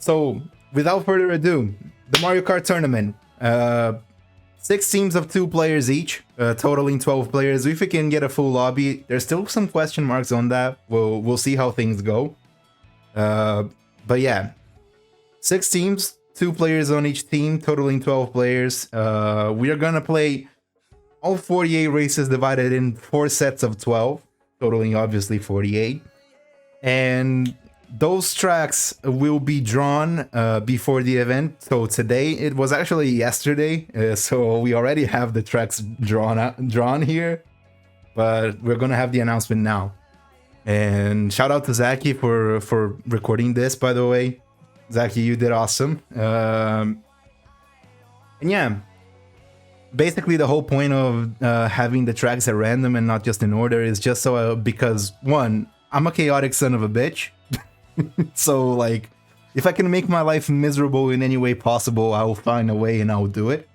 So, without further ado, the Mario Kart tournament. 6 teams of 2 players each, totaling 12 players. If we can get a full lobby, there's still some question marks on that. We'll see how things go. But yeah, 6 teams, 2 players on each team, totaling 12 players. We are gonna play all 48 races divided in 4 sets of 12, totaling obviously 48. And those tracks will be drawn before the event. So today, it was actually yesterday, so we already have the tracks drawn here, but we're gonna have the announcement now. And shout out to Zaki for recording this, by the way. Zaki, you did awesome. And yeah, basically the whole point of having the tracks at random and not just in order is just so because one, I'm a chaotic son of a bitch. So like, if I can make my life miserable in any way possible, I'll find a way and I'll do it.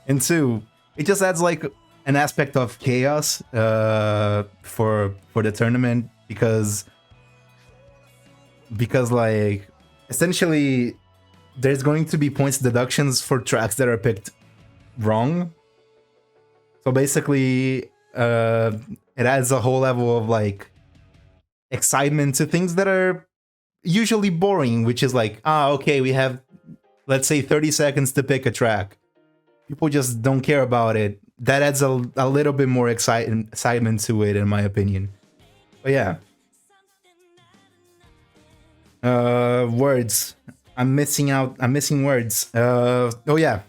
And 2, it just adds like an aspect of chaos for the tournament because like essentially there's going to be points deductions for tracks that are picked wrong. So basically it adds a whole level of like excitement to things that are usually boring, which is like, okay, we have, let's say, 30 seconds to pick a track. People just don't care about it. That adds a little bit more excitement to it, in my opinion. But yeah. Words. I'm missing words. Oh yeah.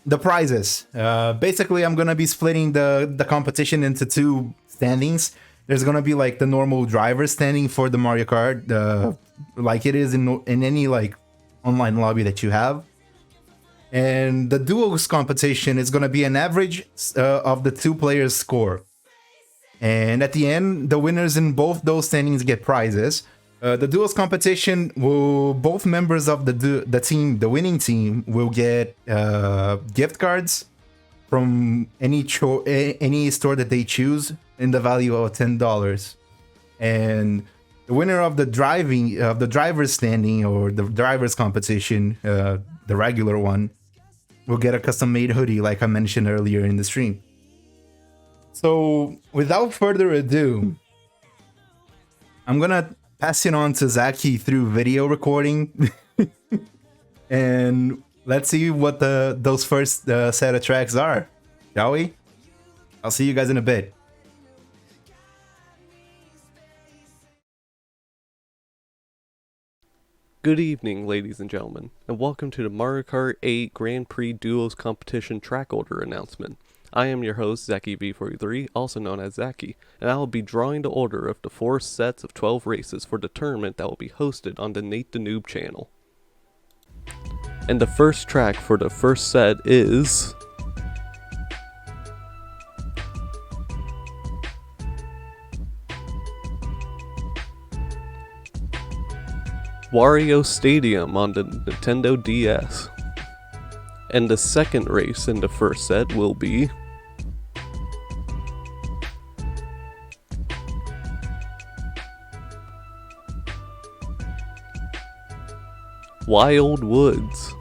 The prizes. Basically, I'm gonna be splitting the competition into 2 standings. There's gonna be like the normal driver standing for the Mario Kart, like it is in any like online lobby that you have. And the duos competition is gonna be an average of the 2 players' score. And at the end, the winners in both those standings get prizes. The duos competition will both members of the winning team will get gift cards from any store that they choose in the value of $10. And the winner of the driver's standing or the driver's competition, the regular one, will get a custom-made hoodie, like I mentioned earlier in the stream. So, without further ado, I'm gonna pass it on to Zaki through video recording, and let's see what those first set of tracks are, shall we? I'll see you guys in a bit. Good evening, ladies and gentlemen, and welcome to the Mario Kart 8 Grand Prix Duos Competition track order announcement. I am your host, Zaki V43, also known as Zaki, and I will be drawing the order of the 4 sets of 12 races for the tournament that will be hosted on the Nate the Noob channel. And the first track for the first set is Wario Stadium on the Nintendo DS. And the second race in the first set will be Wild Woods.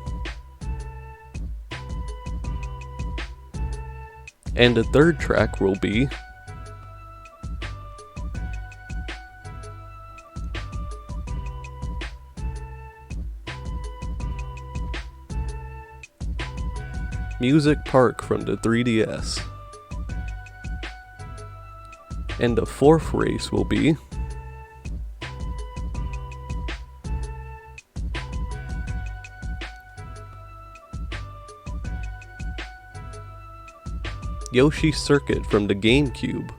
And the third track will be Music Park from the 3DS. And the fourth race will be Yoshi Circuit from the GameCube.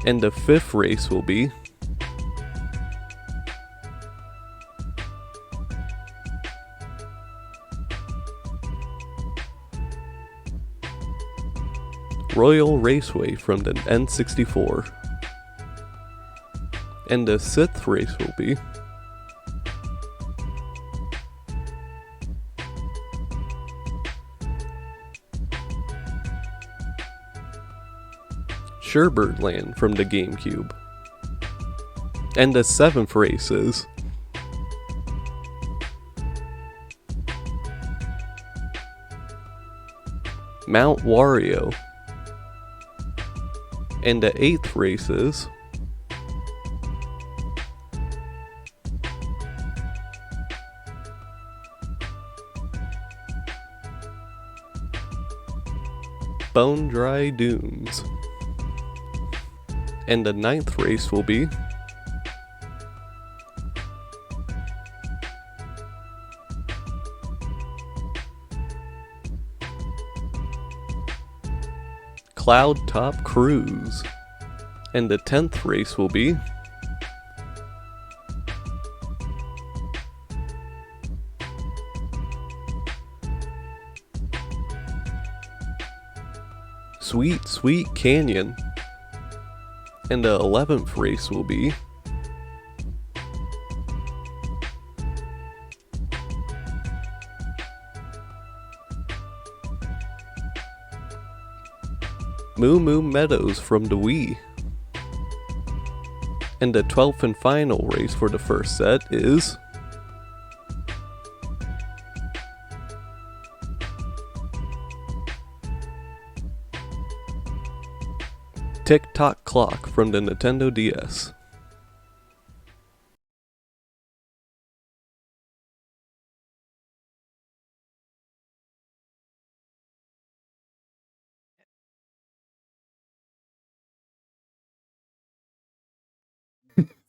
And the fifth race will be Royal Raceway from the N64. And the 6th race will be Sherbert Land from the GameCube. And the 7th race is Mount Wario. And the 8th race is Bone Dry Dunes. And the 9th race will be Cloud Top Cruise. And the 10th race will be Sweet Sweet Canyon. And the 11th race will be Moo Moo Meadows from the Wii. And the 12th and final race for the first set is Tick Tock Clock from the Nintendo DS.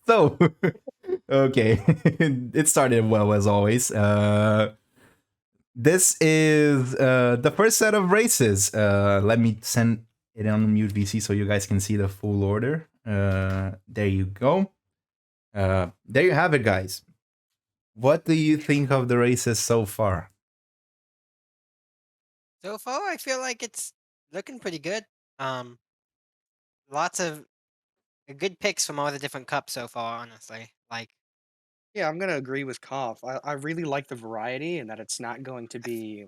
So, okay, it started well as always. This is the first set of races. Let me send it on mute VC so you guys can see the full order. There you go. There you have it, guys. What do you think of the races so far? So far, I feel like it's looking pretty good. Lots of good picks from all the different cups so far, honestly. Like, Yeah, I'm gonna agree with Koff. I really like the variety and that it's not going to be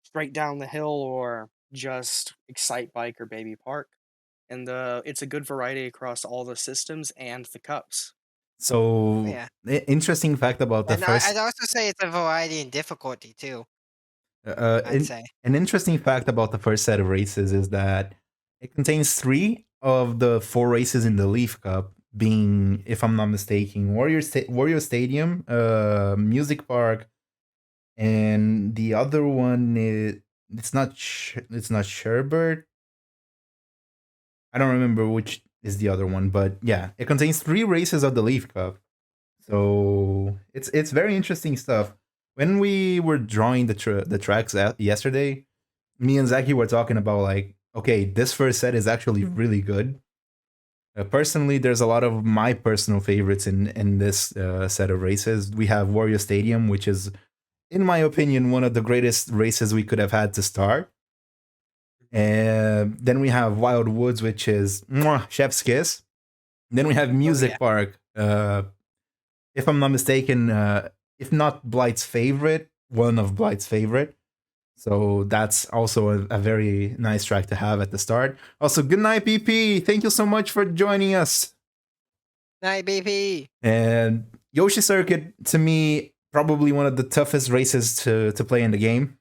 straight down the hill or just Excite Bike or Baby Park. And it's a good variety across all the systems and the cups. So, yeah. interesting fact about the And first. I'd also say it's a variety in difficulty, too, I'd In, say. an interesting fact about the first set of races is that it contains 3 of the 4 races in the Leaf Cup, being, if I'm not mistaken, Wario Stadium, Music Park, and the other one is it's not Sherbert. I don't remember which is the other one, but yeah, it contains 3 races of the Leaf Cup. So it's very interesting stuff. When we were drawing the tracks out yesterday, me and Zaki were talking about like, okay, this first set is actually really good. Personally, there's a lot of my personal favorites in this set of races. We have Wario Stadium, which is, in my opinion, one of the greatest races we could have had to start. And then we have Wild Woods, which is chef's kiss. Then we have Music Park. If I'm not mistaken, if not Blight's favorite, one of Blight's favorite. So that's also a very nice track to have at the start. Also, good night, BP. Thank you so much for joining us. Night, BP. And Yoshi Circuit, to me, probably one of the toughest races to play in the game.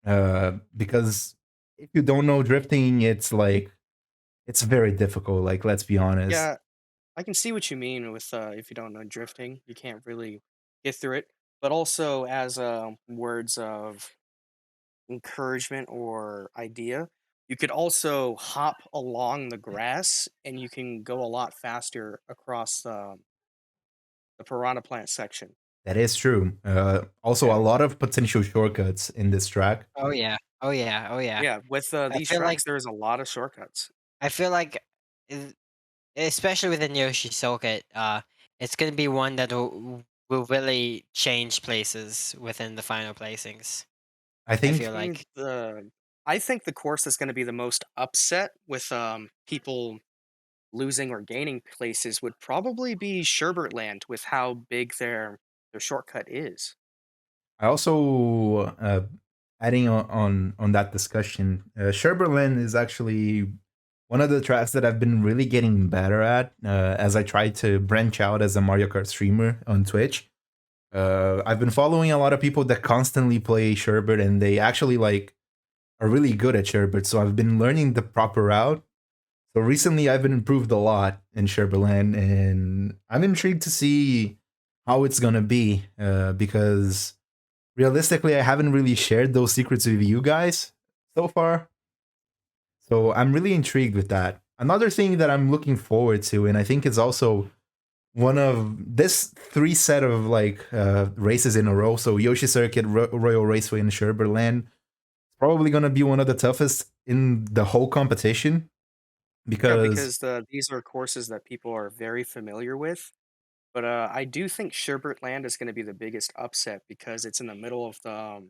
Because if you don't know drifting, it's very difficult. Like, let's be honest. Yeah, I can see what you mean with if you don't know drifting, you can't really get through it. But also as words of encouragement or idea, you could also hop along the grass and you can go a lot faster across the piranha plant section. That is true. Also, Yeah. a lot of potential shortcuts in this track. Oh, yeah. Oh, yeah. Oh, yeah. Yeah, with these feel like- tracks, there's a lot of shortcuts. I feel like, especially within Yoshi Circuit, it's going to be one that will really change places within the final placings. I think feel like I think the course is going to be the most upset with people losing or gaining places would probably be Sherbertland with how big their shortcut is. I also adding on that discussion, Sherberlin is actually one of the tracks that I've been really getting better at as I try to branch out as a Mario Kart streamer on Twitch. I've been following a lot of people that constantly play Sherbert, and they actually like are really good at Sherbert, so I've been learning the proper route. So recently, I've been improved a lot in Sherberland, and I'm intrigued to see how it's gonna be. Because realistically, I haven't really shared those secrets with you guys so far. So I'm really intrigued with that. Another thing that I'm looking forward to, and I think is also one of this three set of like races in a row. So Yoshi Circuit, Royal Raceway, and Sherberland probably gonna be one of the toughest in the whole competition Yeah, because because these are courses that people are very familiar with. But I do think Sherbert Land is going to be the biggest upset because it's in the middle of the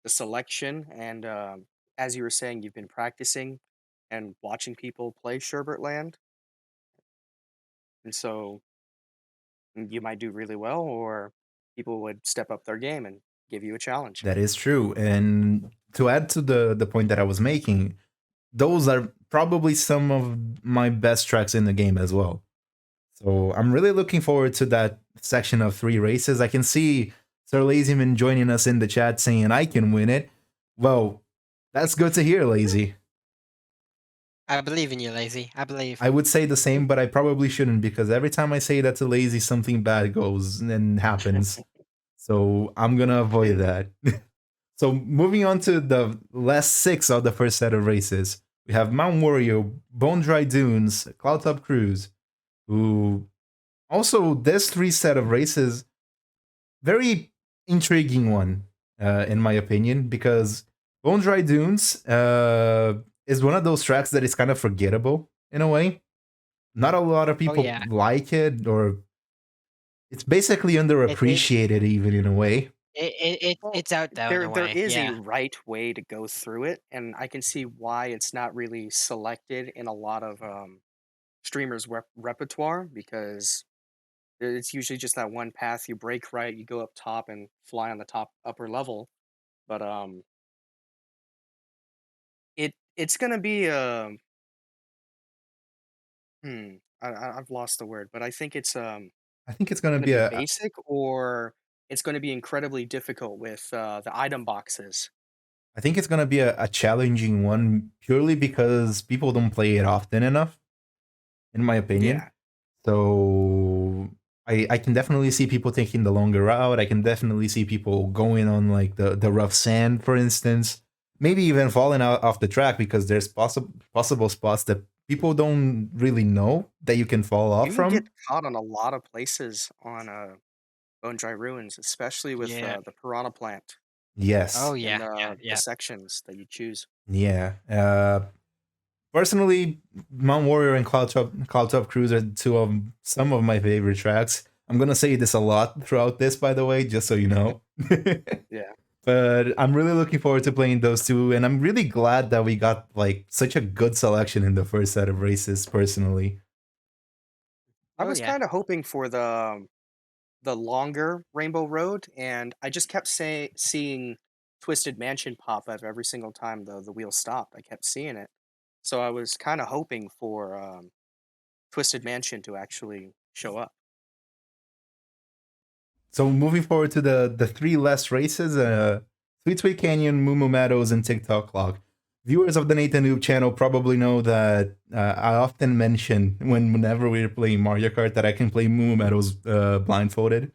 selection, and as you were saying, you've been practicing and watching people play Sherbert Land, and so you might do really well, or people would step up their game and give you a challenge. that is true. And to add to the point that I was making, those are probably some of my best tracks in the game as well. So I'm really looking forward to that section of three races. I can see Sir Lazyman joining us in the chat saying I can win it. Well, that's good to hear, Lazy. I believe in you, Lazy. I believe. I would say the same, but I probably shouldn't because every time I say that to Lazy, something bad goes and happens. So I'm gonna avoid that. So moving on to the last six of the first set of races, we have Mount Wario, Bone Dry Dunes, Cloud Top Cruise, who also this three set of races, very intriguing one, in my opinion, because Bone Dry Dunes is one of those tracks that is kind of forgettable in a way. Not a lot of Oh people yeah. like it, or it's basically It it underappreciated, even in a way. Well, it's out there in a there way. is a Yeah. right way to go through it, and I can see why it's not really selected in a lot of streamers' repertoire because it's usually just that one path. You break right, you go up top and fly on the top upper level. But it's gonna be I've lost the word, but I think it's I think it's gonna gonna be be a basic or it's gonna be incredibly difficult with the item boxes. I think it's gonna be a challenging one purely because people don't play it often enough, in my opinion. Yeah. So I can definitely see people taking the longer route. I can definitely see people going on like the rough sand, for instance. Maybe even falling out off the track because there's possible spots that people don't really know that you can fall off You can get from. caught on a lot of places on Bone Dry Ruins, especially with Yeah. the piranha plant Oh Yes. in yeah. Yeah. the Yeah. sections that you choose. Yeah. Personally, Mount Warrior and Cloud Top Cruise are two of some of my favorite tracks. I'm gonna say this a lot throughout this, by the way, just so you know. Yeah. But I'm really looking forward to playing those two, and I'm really glad that we got like such a good selection in the first set of races. Personally, I Oh was yeah. kind of hoping for the longer Rainbow Road, and I just kept seeing Twisted Mansion pop up every single time the wheel stopped. I kept seeing it, so I was kind of hoping for Twisted Mansion to actually show up. so moving forward to the three last races, Sweet Sweet Canyon, Moo Moo Meadows, and TikTok Clock. Viewers of the Nathan Noob channel probably know that I often mention whenever we're playing Mario Kart that I can play Moo Moo Meadows blindfolded,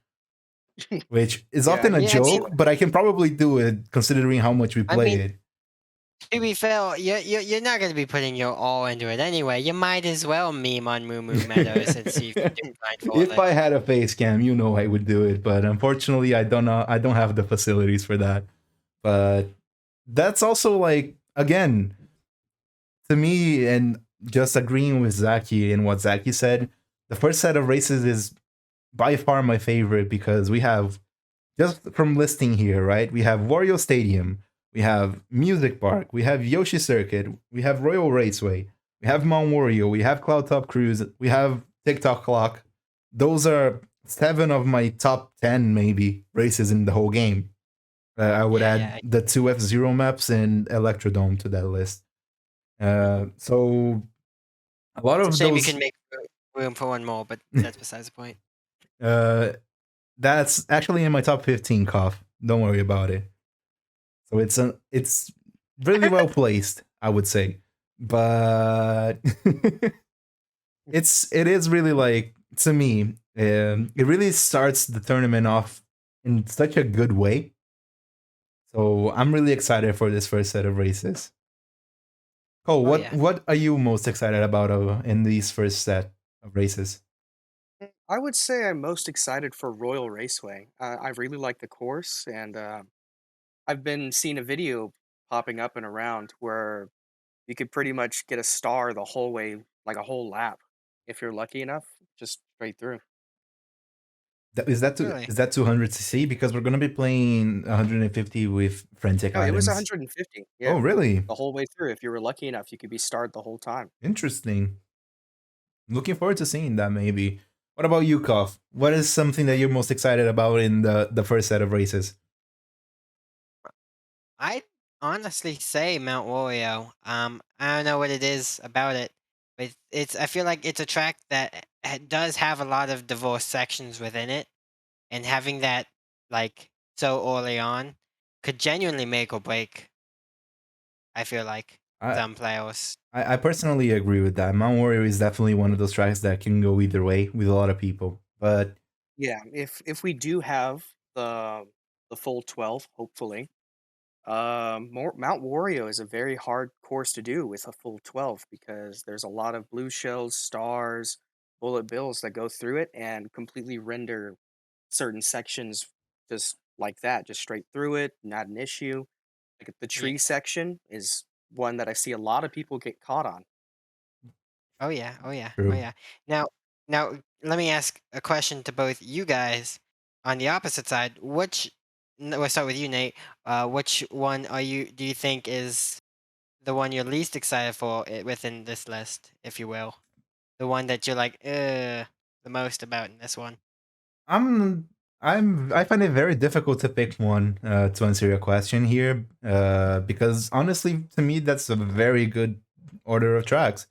which is Yeah, often a you Yeah. I can mean, do joke, it. but I can probably do it considering how much we I play mean, it. to be fair, you're not gonna be putting your all into it anyway. You might as well meme on Moo Moo Meadows and see if you can If blindfolded. I had a face cam, you know I would do it, but unfortunately, I don't know. I don't have the facilities for that. But that's also like again to me, and just agreeing with Zaki and what Zaki said. The first set of races is by far my favorite because we have just from listing here, right? We have Wario Stadium, we have Music Park, we have Yoshi Circuit, we have Royal Raceway, we have Mount Wario, we have Cloud Top Cruise, we have TikTok Clock. Those are seven of my top 10 maybe races in the whole game. I would Yeah. add Yeah. the two F-Zero maps and Electrodome to that list. So a lot It's a of shame you those can make room for one more, but that's besides the point. uh, that's actually in my top 15, Cough. Don't worry about it. So it's really well placed, I would say. But it is really like, to me, it really starts the tournament off in such a good way. So I'm really excited for this first set of races. Cole, Oh yeah. what are you most excited about in these first set of races? I would say I'm most excited for Royal Raceway. I really like the course, and I've been seeing a video popping up and around where you could pretty much get a star the whole way, like a whole lap, if you're lucky enough, just straight through. Really? Is that 200cc? Because we're gonna be playing 150 with frantic No, it was items. 150. Oh, Yeah, really? the whole way through. If you were lucky enough, you could be starred the whole time. Interesting. Looking forward to seeing that. Maybe. What about you, Koff? What is something that you're most excited about in the first set of races? I honestly say Mount Wario. I don't know what it is about it, but it's. I feel like it's a track that does have a lot of divorced sections within it, and having that like so early on could genuinely make or break. I feel like I some players. I personally agree with that. Mount Warrior is definitely one of those tracks that can go either way with a lot of people. But Yeah, if we do have the full 12, hopefully, Mount Wario is a very hard course to do with a full 12 because there's a lot of blue shells, stars, bullet bills that go through it and completely render certain sections just like that, just straight through it, not an issue. Like the Yeah. tree section is one that I see a lot of people get caught on. Oh yeah. Oh yeah. Oh true. yeah. Now, now let me ask a question to both you guys. On the opposite side, we'll start with you, Nate. Which one are you? Do you think is the one you're least excited for within this list, if you will? The one that you're like, the most about in this one. I'm I find it very difficult to pick one to answer your question here, because honestly, to me, that's a very good order of tracks.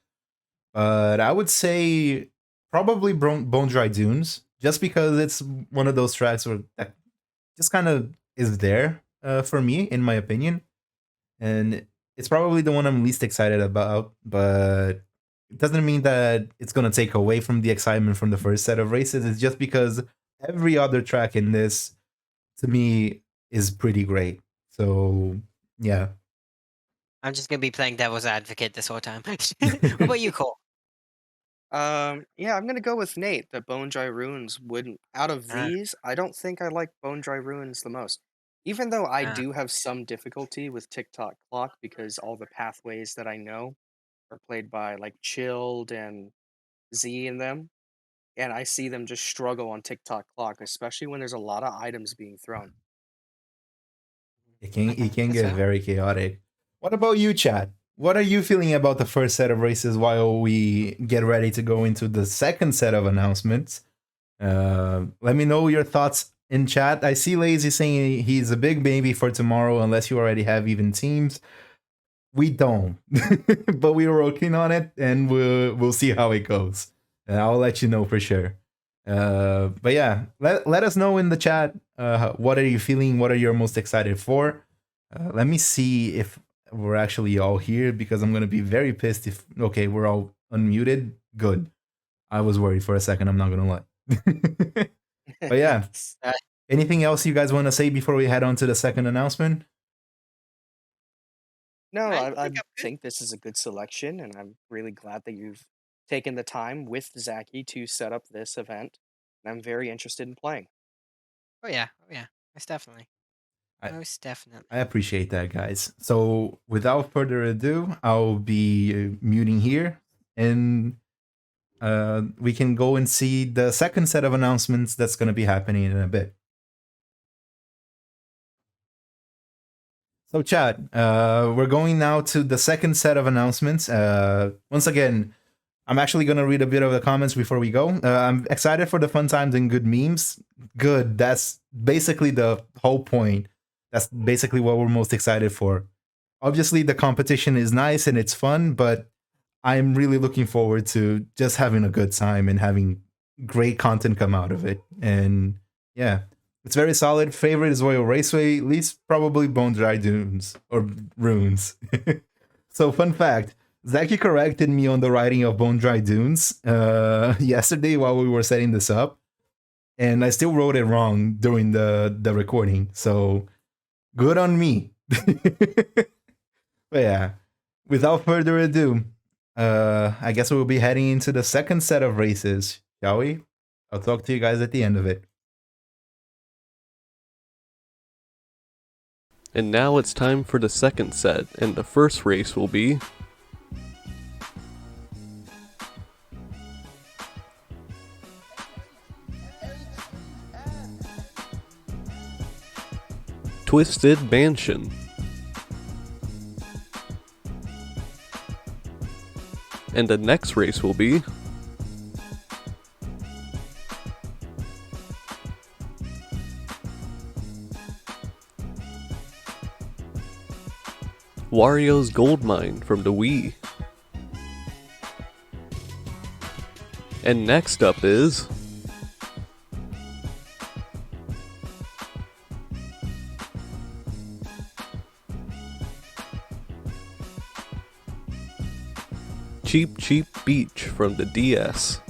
But I would say probably Bone Dry Dunes, just because it's one of those tracks where that just kind of is there for me, in my opinion, and it's probably the one I'm least excited about. But it doesn't mean that it's gonna take away from the excitement from the first set of races. It's just because every other track in this, to me, is pretty great. So yeah. I'm just gonna be playing devil's advocate this whole time. What about you, Cole? Yeah, I'm gonna go with Nate. The Bone Dry Ruins wouldn't. Out of Uh, these, I don't think I like Bone Dry Ruins the most. Even though I uh, do have some difficulty with TikTok Clock because all the pathways that I know are played by like Chilled and Z in them, and I see them just struggle on TikTok Clock, especially when there's a lot of items being thrown. It can that's get fair. very chaotic. What about you, Chad? What are you feeling about the first set of races while we get ready to go into the second set of announcements? Let me know your thoughts in chat. I see Lazy saying he's a big baby for tomorrow, unless you already have even teams. We don't, but we're working on it, and we'll see how it goes. I'll let you know for sure. But yeah, let us know in the chat. What are you feeling? What are you most excited for? Let me see if we're actually all here, because I'm gonna be very pissed if okay, we're all unmuted. Good. I was worried for a second. I'm not gonna lie. But yeah, Uh, anything else you guys want to say before we head on to the second announcement? No, I I think I'm good. think this is a good selection, and I'm really glad that you've taken the time with Zaki to set up this event. And I'm very interested in playing. Oh yeah. Oh yeah. Most definitely. I, Most I definitely. appreciate that, guys. So, without further ado, I'll be muting here, and we can go and see the second set of announcements that's going to be happening in a bit. So, Chad, we're going now to the second set of announcements. Once again, I'm actually going to read a bit of the comments before we go. I'm excited for the fun times and good memes. Good. That's basically the whole point. That's basically what we're most excited for. Obviously, the competition is nice and it's fun, but I'm really looking forward to just having a good time and having great content come out of it. And yeah. It's very solid. Favorite is Royal Raceway. Least probably Bone Dry Dunes or Runes. So fun fact. Zaki corrected me on the writing of Bone Dry Dunes yesterday while we were setting this up, and I still wrote it wrong during the recording. So good on me. But yeah, without further ado, I guess we'll be heading into the second set of races, shall we? I'll talk to you guys at the end of it. And now it's time for the second set, and the first race will be Twisted Mansion. And the next race will be Wario's Gold Mine from the Wii. And next up is Cheap Cheap Beach from the DS.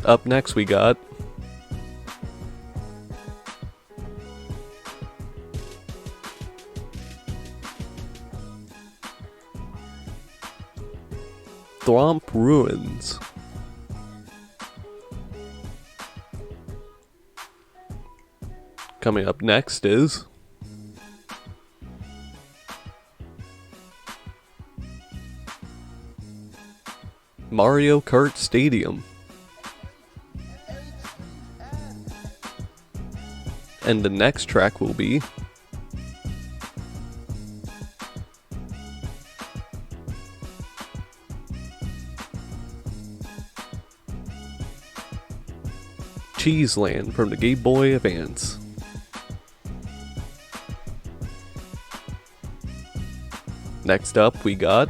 Up next we got Thwomp Ruins. Coming up next is Mario Kart Stadium. And the next track will be Cheeseland from the Game Boy Advance. Next up we got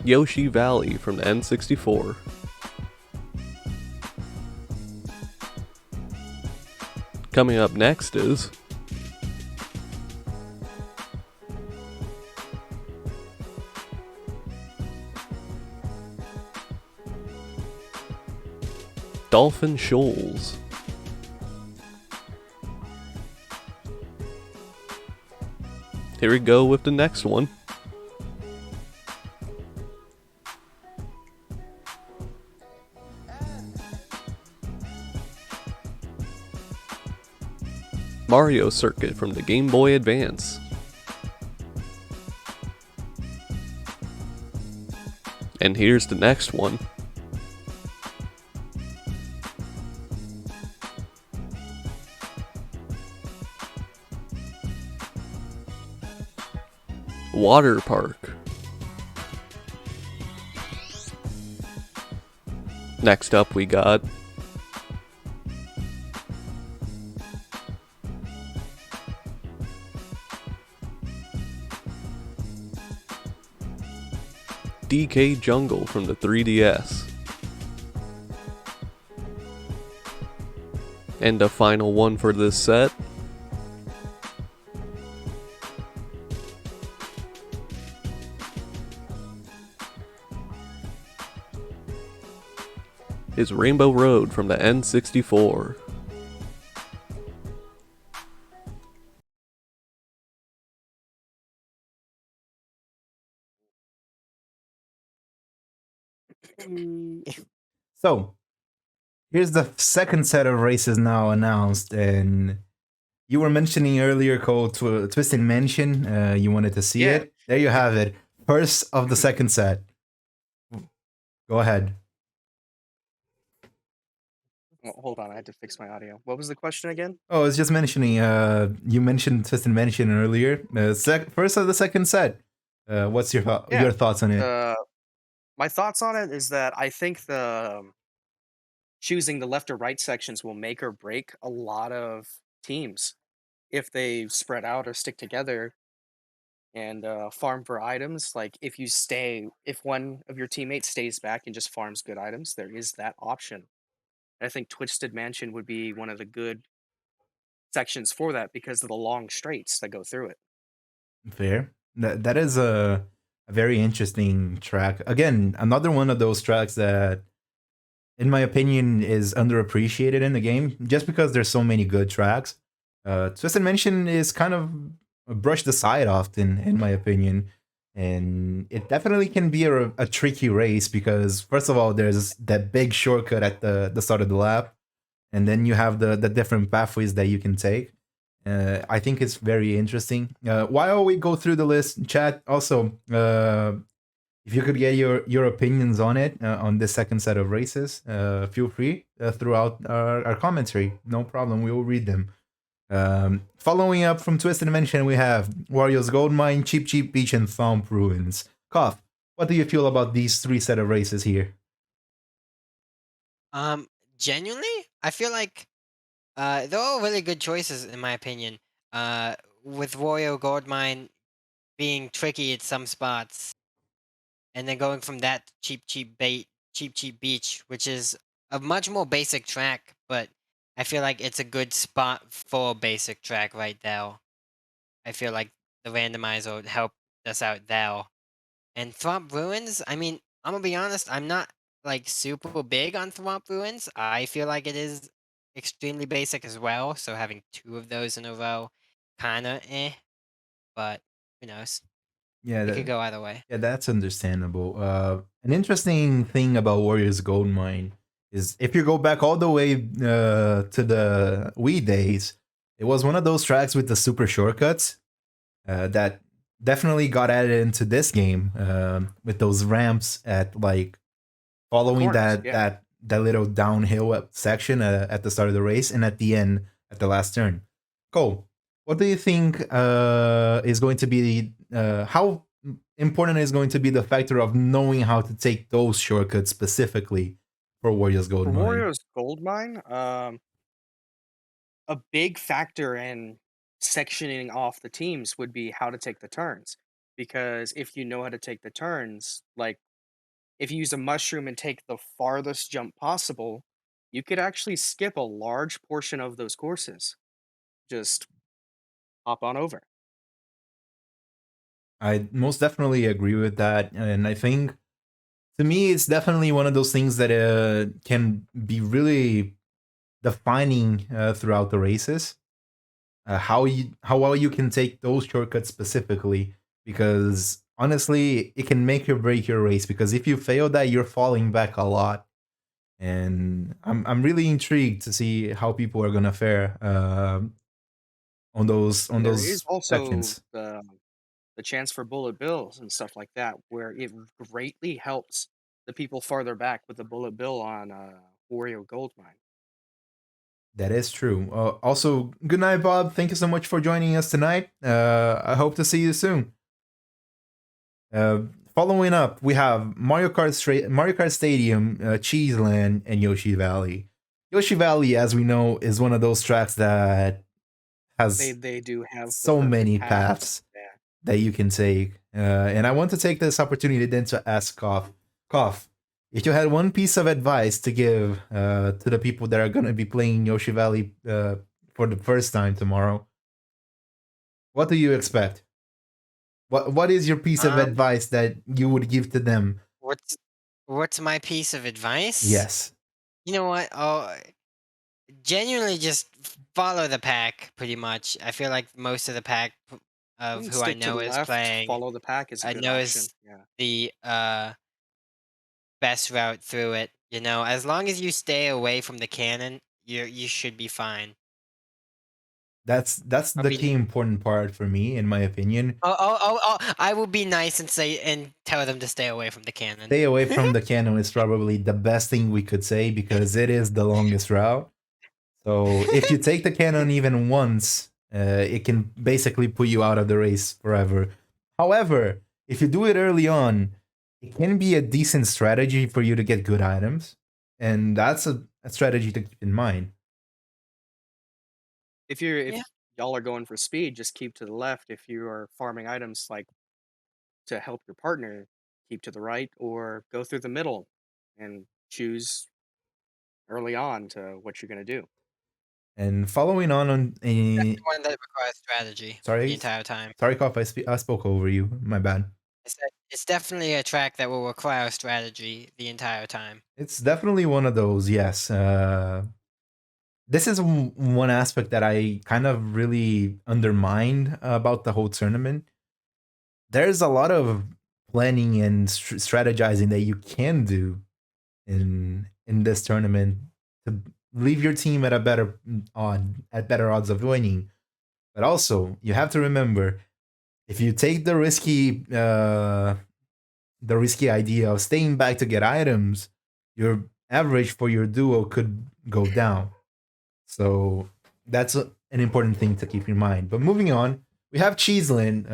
Yoshi Valley from the N64. Coming up next is Dolphin Shoals. Here we go with the next one. Mario Circuit from the Game Boy Advance. And here's the next one. Water Park. Next up we got DK Jungle from the 3DS. And the final one for this set is Rainbow Road from the N64. So, here's the second set of races now announced, and you were mentioning earlier called Twisted Mansion. You wanted to see Yeah. it. There you have it. First of the second set. Go ahead. Well, hold on, I had to fix my audio. What was the question again? Oh, I was just mentioning. You mentioned Twisted Mansion earlier. First of the second set. What's your Yeah. your thoughts on it? My thoughts on it is that I think the choosing the left or right sections will make or break a lot of teams if they spread out or stick together and farm for items. Like if one of your teammates stays back and just farms good items, there is that option. I think Twisted Mansion would be one of the good sections for that because of the long straights that go through it. Fair. That is a very interesting track. Again, another one of those tracks that, in my opinion, is underappreciated in the game, just because there's so many good tracks. Twisted Mention is kind of brushed aside often, in my opinion, and it definitely can be a tricky race because, first of all, there's that big shortcut at the start of the lap, and then you have the different pathways that you can take. I think it's very interesting. While we go through the list, chat also, if you could get your opinions on it on this second set of races, feel free throughout our commentary. No problem, we will read them. Following up from Twisted Dimension, we have Warriors Goldmine, Cheap Cheap Beach, and Thump Ruins. Koff, what do you feel about these three set of races here? Genuinely, I feel like they're all really good choices in my opinion. With Wario Goldmine being tricky at some spots, and then going from that to Cheap Cheap Beach, which is a much more basic track, but I feel like it's a good spot for a basic track right now. I feel like the randomizer helped us out there. And Thwomp Ruins, I mean, I'm gonna be honest, I'm not like super big on Thwomp Ruins. I feel like it is extremely basic as well, so having two of those in a row, kinda but who knows? Yeah, It could go either way. yeah, that's understandable. An interesting thing about Warriors Goldmine is if you go back all the way to the Wii days, it was one of those tracks with the super shortcuts that definitely got added into this game with those ramps at like following Corners, that yeah. that little downhill section at the start of the race and at the end at the last turn. Cole, what do you think is going to be how important is going to be the factor of knowing how to take those shortcuts specifically for Warriors For Goldmine? Wario's Goldmine, a big factor in sectioning off the teams would be how to take the turns. Because if you know how to take the turns, like if you use a mushroom and take the farthest jump possible, you could actually skip a large portion of those courses. Just hop on over. I most definitely agree with that, and I think to me it's definitely one of those things that can be really defining throughout the races. How well you can take those shortcuts specifically, because honestly, it can make or break your race. Because if you fail that, you're falling back a lot, and I'm really intrigued to see how people are gonna fare on There is those also sections. the chance for bullet bills and stuff like that, where it greatly helps the people farther back with the bullet bill on Wario Goldmine. That is true. Also, good night, Bob. Thank you so much for joining us tonight. I hope to see you soon. Uh, Following up, we have Mario Kart Stadium, Cheeseland, and Yoshi Valley. Yoshi Valley, as we know, is one of those tracks that has They do have the so perfect many path. paths Yeah. that you can take. And I want to take this opportunity then to ask Koff, if you had one piece of advice to give to the people that are going to be playing Yoshi Valley for the first time tomorrow, what do you expect? What is your piece of Um, advice that you would give to them? what's what's my piece of advice? Yes, You know what? Oh, genuinely just follow the pack pretty much. I feel like most of the pack of who I Stick to the know is left, playing follow the pack is a good option. knows Yeah. the best route through it. You know, as long as you stay away from the cannon, you should be fine. that's I'll the be key important part for me, in my opinion. I will be nice and say and tell them to stay away from the cannon. Stay away from the cannon is probably the best thing we could say because it is the longest route. So if you take the cannon even once, it can basically put you out of the race forever. However, if you do it early on, it can be a decent strategy for you to get good items, and that's a strategy to keep in mind. If Yeah. y'all are going for speed, just keep to the left. If you are farming items like to help your partner, keep to the right or go through the middle and choose early on to what you're gonna do. And following on That's a the one that requires strategy the sorry, entire time. sorry, Koff, I spoke over you. My bad. It's definitely a track that will require strategy the entire time. It's definitely one of those. Yes. This is one aspect that I kind of really undermined about the whole tournament. There's a lot of planning and strategizing that you can do in this tournament to leave your team at a better better odds of winning. But also, you have to remember, if you take the risky idea of staying back to get items, your average for your duo could go down. So that's an important thing to keep in mind. But moving on, we have Cheeseland.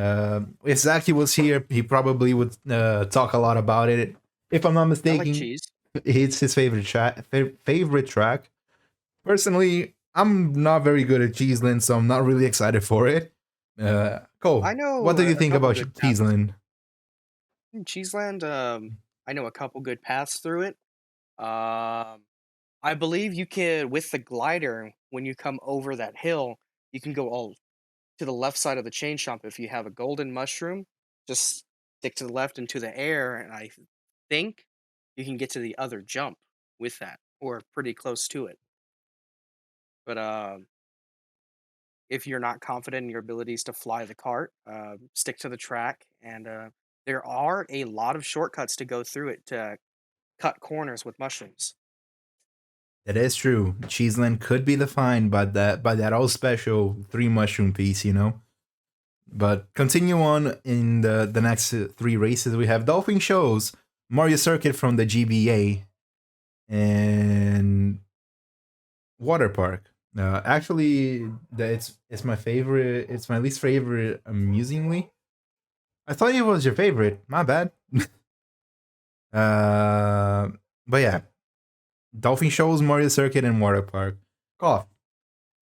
If Zaki was here, he probably would talk a lot about it. If I'm not I like mistaken, cheese. it's his favorite track. Favorite track. Personally, I'm not very good at Cheeseland, so I'm not really excited for it. Cole, I know what do you a think couple about good paths. Cheeseland? In Cheeseland, I know a couple good paths through it. Um, I believe you can with the glider when you come over that hill, you can go all to the left side of the chain shop if you have a golden mushroom. Just stick to the left into the air, and I think you can get to the other jump with that, or pretty close to it. But if you're not confident in your abilities to fly the cart, stick to the track, and there are a lot of shortcuts to go through it to cut corners with mushrooms. That is true. Cheeseland could be defined by that all special 3 mushroom piece, you know. But continue on in the next 3 races. We have Dolphin Shows, Mario Circuit from the GBA, and Water Park. Actually, it's my favorite. It's my least favorite. Amusingly, I thought it was your favorite. My bad. uh, but yeah, Dolphin Shows, Mario Circuit, and Water Park. Cough.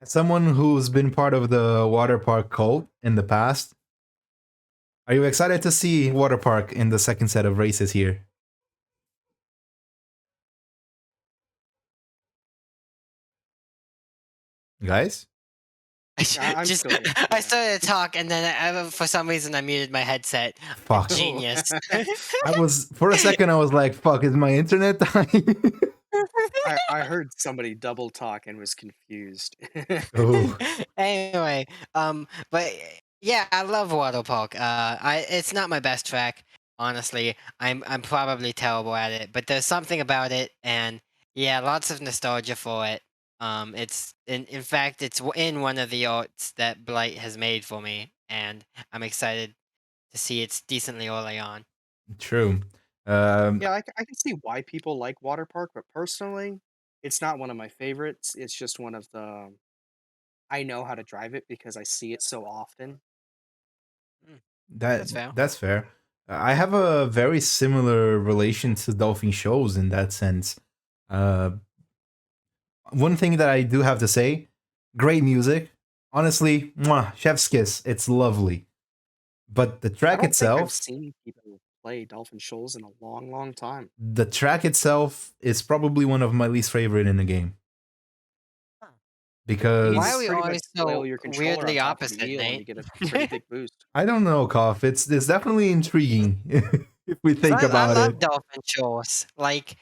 As someone who's been part of the Water Park cult in the past, are you excited to see Water Park in the second set of races here, guys? I'm Just still here. I Yeah. started to talk and then for some reason I muted my headset. Fuck. Genius. I was for a second. I was like, "Fuck, is my internet dying?" I heard somebody double talk and was confused. Oh, Anyway, but yeah, I love Water Park. It's not my best track, honestly. I'm probably terrible at it, but there's something about it, and yeah, lots of nostalgia for it. It's in fact, it's in one of the arts that Blight has made for me, and I'm excited to see it's decently early on. true. Yeah, I can see why people like Water Park, but personally, it's not one of my favorites. It's just one of the I know how to drive it because I see it so often. Mm, That that's fair. that's fair. I have a very similar relation to Dolphin Shows in that sense. Uh, One thing that I do have to say, great music. Honestly, mwah, chef's kiss. It's lovely. But I don't think I've seen people play Dolphin Shoals in a long, long time. the track itself is probably one of my least favorite in the game Huh. You Why are because we pretty much always flail so your controller on weirdly top of the opposite, wheel and Nate? you get a pretty big boost. I don't know, Koff. It's definitely intriguing if we 'Cause think I about love it. Dolphin Shores. Like,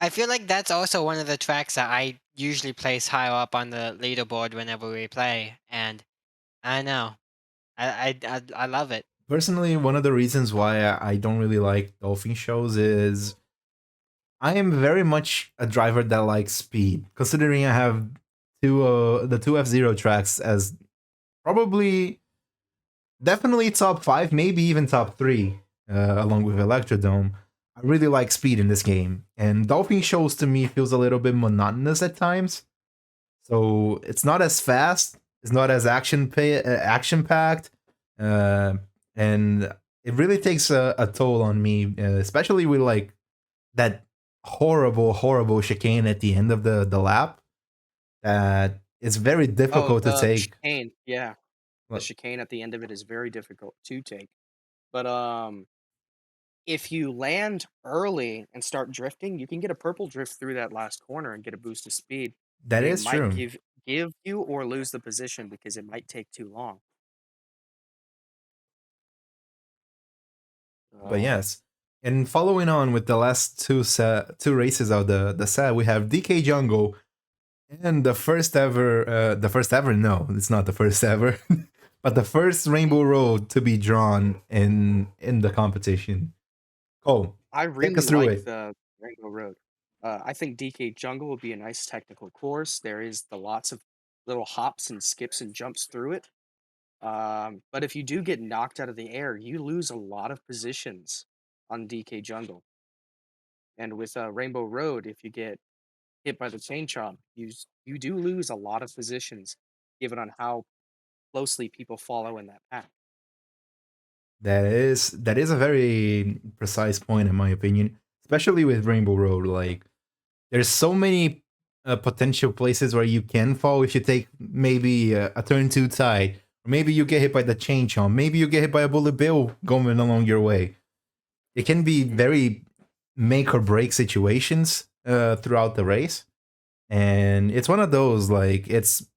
I feel like that's also one of the tracks that I usually place higher up on the leaderboard whenever we play, and I know. I love it. Personally, one of the reasons why I don't really like Dolphin Shows is I am very much a driver that likes speed. Considering I have the two F-Zero tracks as probably definitely top 5, maybe even top 3, along with Electrodome. I really like speed in this game, and Dolphin Shows to me feels a little bit monotonous at times. So it's not as fast, it's not as action packed, uh, and it really takes a toll on me, especially with like that horrible chicane at the end of the lap. That it's very Oh, difficult to the take. chicane, yeah. The Well, chicane at the end of it is very difficult to take. But, if you land early and start drifting, you can get a purple drift through that last corner and get a boost of speed, that and it is might true. give you or lose the position because it might take too long. But Oh, yes, and following on with the last two races of the set, we have DK Jungle and the first ever. No, it's not the first ever, but the first Rainbow Road to be drawn in the competition. Cole, I take really us through like it. the Rainbow Road. I think DK Jungle will be a nice technical course. There is the lots of little hops and skips and jumps through it. But if you do get knocked out of the air, you lose a lot of positions on DK Jungle. And with Rainbow Road, if you get hit by the chain chomp, you do lose a lot of positions, given on how closely people follow in that pack. That is a very precise point in my opinion, especially with Rainbow Road. Like, there's so many potential places where you can fall if you take maybe a turn too tight, or maybe you get hit by the chain chomp, maybe you get hit by a bullet bill going along your way. It can be Mhm. very make or break situations throughout the race, and it's one of those like it's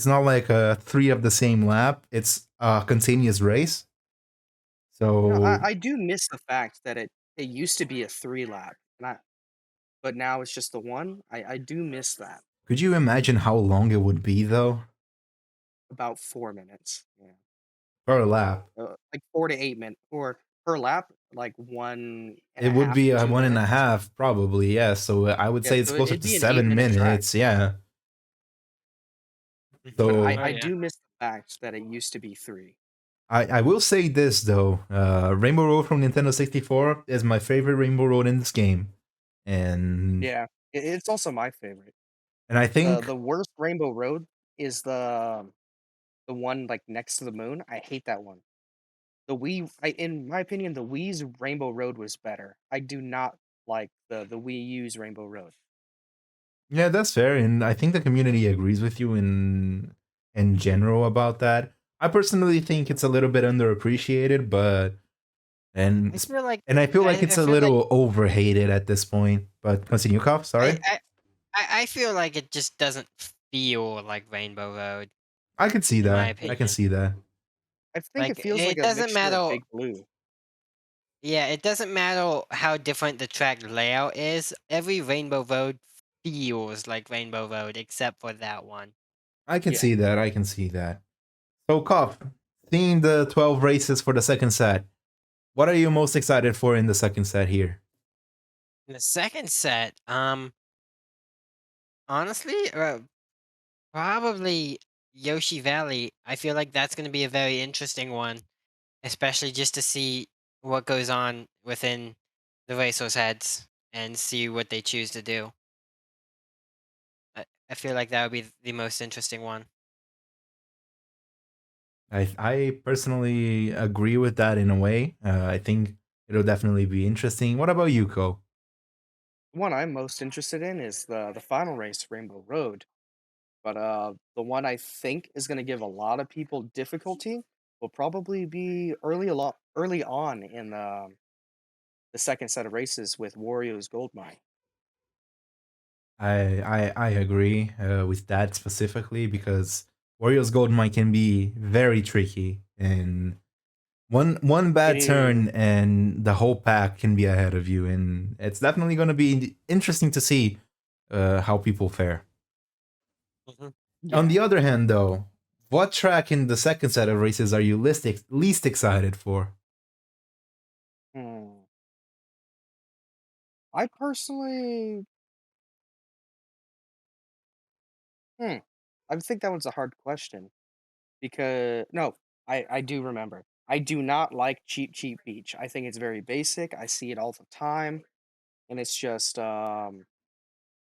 not like a three of the same lap. It's a continuous race. So I do miss the fact that it used to be a 3 lap, but now it's just the one. I do miss that. could you imagine how long it would be though About 4 minutes. Yeah. per lap? Like 4 to 8 minutes or per lap, like one and It a would half be to a 2 one and a minutes. half, probably. Yeah. So I would Yeah, say it's so closer it'd to be an 7 8-minute track. minutes. Yeah. But So Oh I yeah. do miss the fact that it used to be 3. I will say this though, Rainbow Road from Nintendo 64 is my favorite Rainbow Road in this game, and Yeah, it's also my favorite. I think The worst Rainbow Road is the one, like, next to the moon. I hate that one. In my opinion, the Wii's Rainbow Road was better. I do not like the Wii U's Rainbow Road. yeah, that's fair, and I think the community agrees with you in general about that. I personally think it's a little bit underappreciated, but I and feel like and I feel like I it's a feel like little overhated at this point. But continue, Koff. I, Sorry, I I feel like it just doesn't feel like Rainbow Road, I can see in my that. I can opinion. see that. I think it Like feels like it a doesn't mixture of matter. Big Blue. Yeah, it doesn't matter how different the track layout is. Every Rainbow Road feels like Rainbow Road except for that one. I can Yeah. see that. I can see that. So, Koff, seeing the 12 races for the second set, what are you most excited for in the second set here? In the second set, honestly, probably Yoshi Valley. I feel like that's going to be a very interesting one, especially just to see what goes on within the racers' heads and see what they choose to do. I feel like that would be the most interesting one. I personally agree with that in a way. I think it'll definitely be interesting. What about you, Ko? The one I'm most interested in is the final race, Rainbow Road. But the one I think is going to give a lot of people difficulty will probably be early on in the second set of races with Wario's Gold Mine. I agree with that specifically because Warriors Gold Mine can be very tricky, and one It bad is. turn and the whole pack can be ahead of you, and it's definitely going to be interesting to see how people fare. Mhm. On Yeah. the other hand, though, what track in the second set of races are you least excited for? Hmm. I personally, hmm. I think that one's a hard question because no, I do remember. I do not like Cheap Beach. I think it's very basic. I see it all the time, and it's just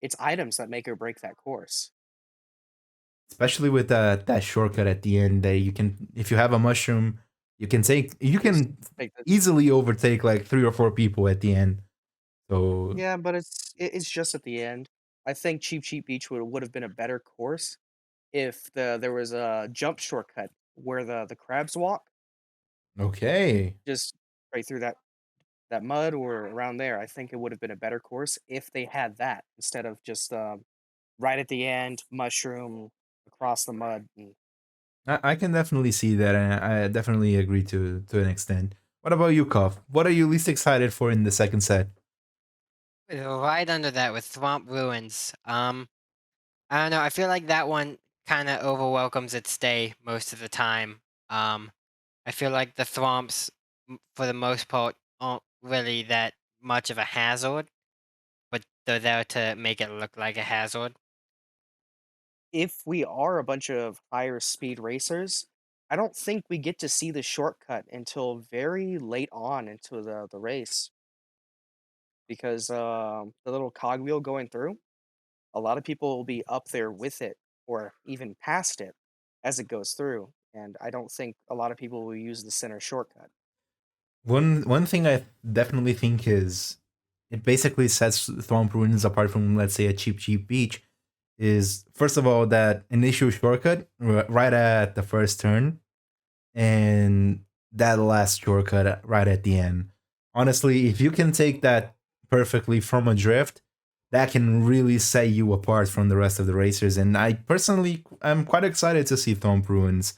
it's items that make or break that course. Especially with that shortcut at the end that you can, if you have a mushroom, you Just can take the easily overtake like 3 or 4 people at the end. So yeah, but it's just at the end. I think Cheap Beach would have been a better course if there was a jump shortcut where the crabs walk, Okay. just right through that mud or around there. I think it would have been a better course if they had that instead of just right at the end mushroom across the mud. And I can definitely see that, and I definitely agree to an extent. What about you, Koff? What are you least excited for in the second set? Right under that with Swamp Ruins. I don't know. I feel like that one kind of overwelcomes its day most of the time. Um, I feel like the Thwomps, for the most part, aren't really that much of a hazard, but they're there to make it look like a hazard. if we are a bunch of higher speed racers, I don't think we get to see the shortcut until very late on into the race because the little cogwheel going through, a lot of people will be up there with it or even past it as it goes through. And I don't think a lot of people will use the center shortcut. One thing I definitely think is it basically sets Thwomp Ruins apart from, let's say, a cheap beach. Is first of all that initial shortcut right at the first turn, and that last shortcut right at the end. Honestly, if you can take that perfectly from a drift, that can really set you apart from the rest of the racers. And I personally am quite excited to see Thomp Ruins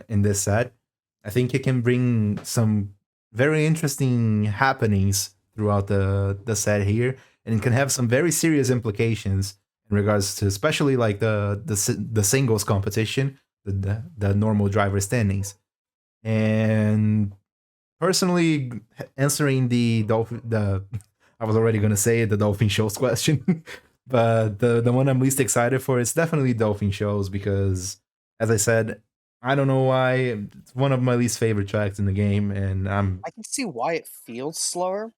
in this set. I think it can bring some very interesting happenings throughout the set here, and it can have some very serious implications in regards to especially like the singles competition, the normal driver standings. And personally, answering the dolphin, the I was already gonna say the dolphin shows question, but the one I'm least excited for is definitely dolphin shows because, as I said, I don't know why it's one of my least favorite tracks in the game, and I'm I can see why it feels slower,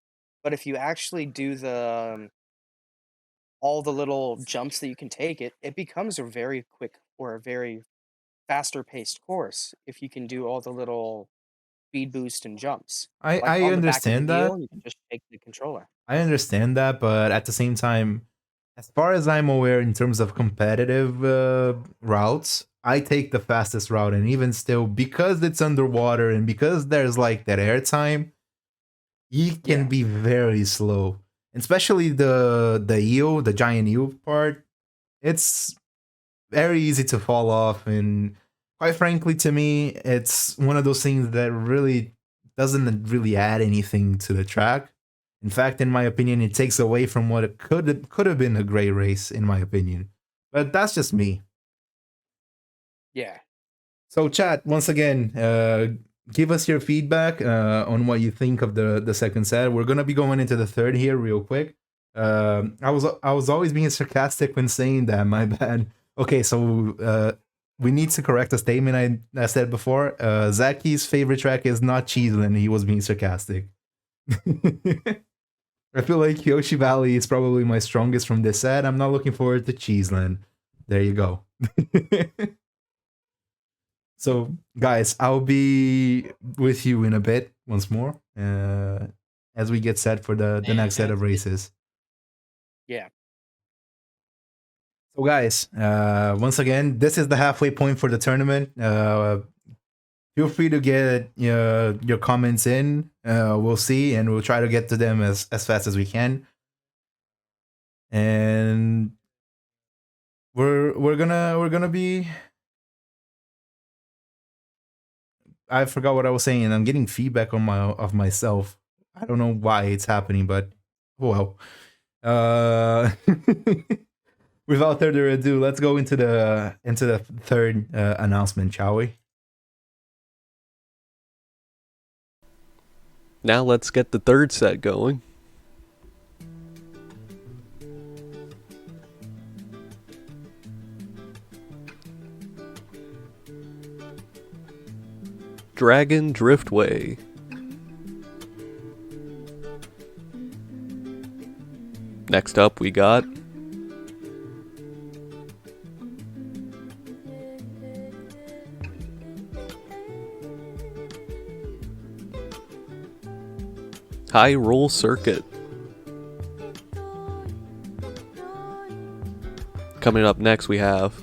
but if you actually do the all the little jumps that you can take, it becomes a very quick or a very faster paced course if you can do all the little speed boost and jumps. Like I on the back of the understand that. wheel, you can just shake the controller. I understand that, but at the same time, as far as I'm aware, in terms of competitive routes, I take the fastest route, and even still, because it's underwater and because there's like that airtime, you can Yeah. be very slow. Especially the eel, the giant eel part. It's very easy to fall off, and quite frankly, to me, it's one of those things that really doesn't really add anything to the track. In fact, in my opinion, it takes away from what it could have been a great race, in my opinion. But that's just me. Yeah. So, chat once again, give us your feedback on what you think of the second set. We're gonna be going into the third here real quick. I was always being sarcastic when saying that. My bad. Okay, so we need to correct a statement I said before. Zaki's favorite track is not Cheeseland. He was being sarcastic. I feel like Yoshi Valley is probably my strongest from this set. I'm not looking forward to Cheeseland. There you go. So, guys, I'll be with you in a bit once more as we get set for the next set of races. Yeah. So, guys, once again, this is the halfway point for the tournament. Feel free to get your comments in. We'll see, and we'll try to get to them as fast as we can. And we're gonna be. I forgot what I was saying. I'm getting feedback on myself. I don't know why it's happening, but well. Without further ado, let's go into the third announcement, shall we? Now let's get the third set going. Dragon Driftway. Next up we got High Roll Circuit. Coming up next we have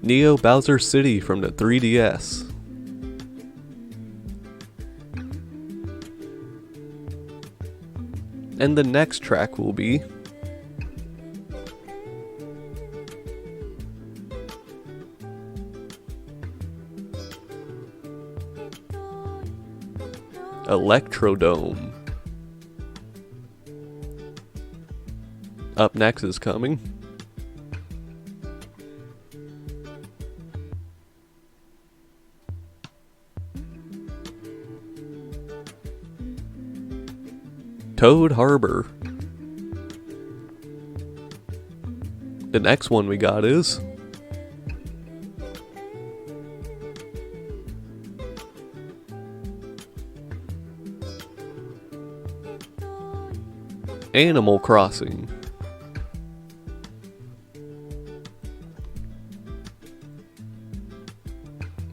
Neo Bowser City from the 3DS. And the next track will be Electrodome. Up next is coming Toad Harbor. The next one we got is Animal Crossing.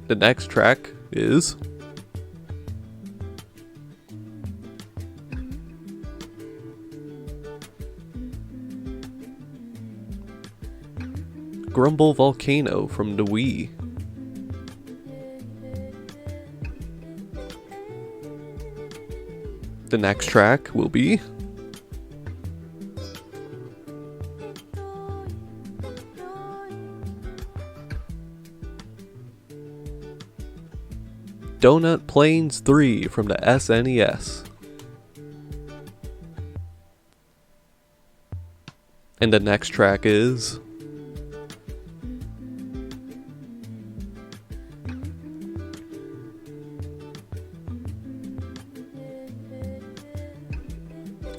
The next track is Grumble Volcano from the Wii. The next track will be Donut Plains 3 from the SNES. And the next track is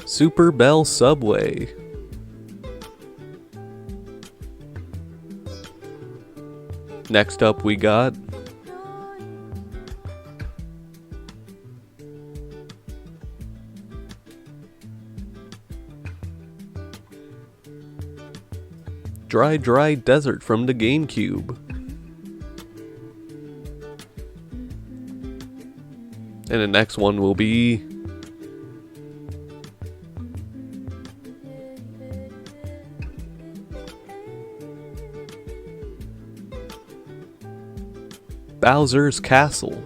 Super Bell Subway. Next up we got Dry Desert from the GameCube. And the next one will be Bowser's Castle.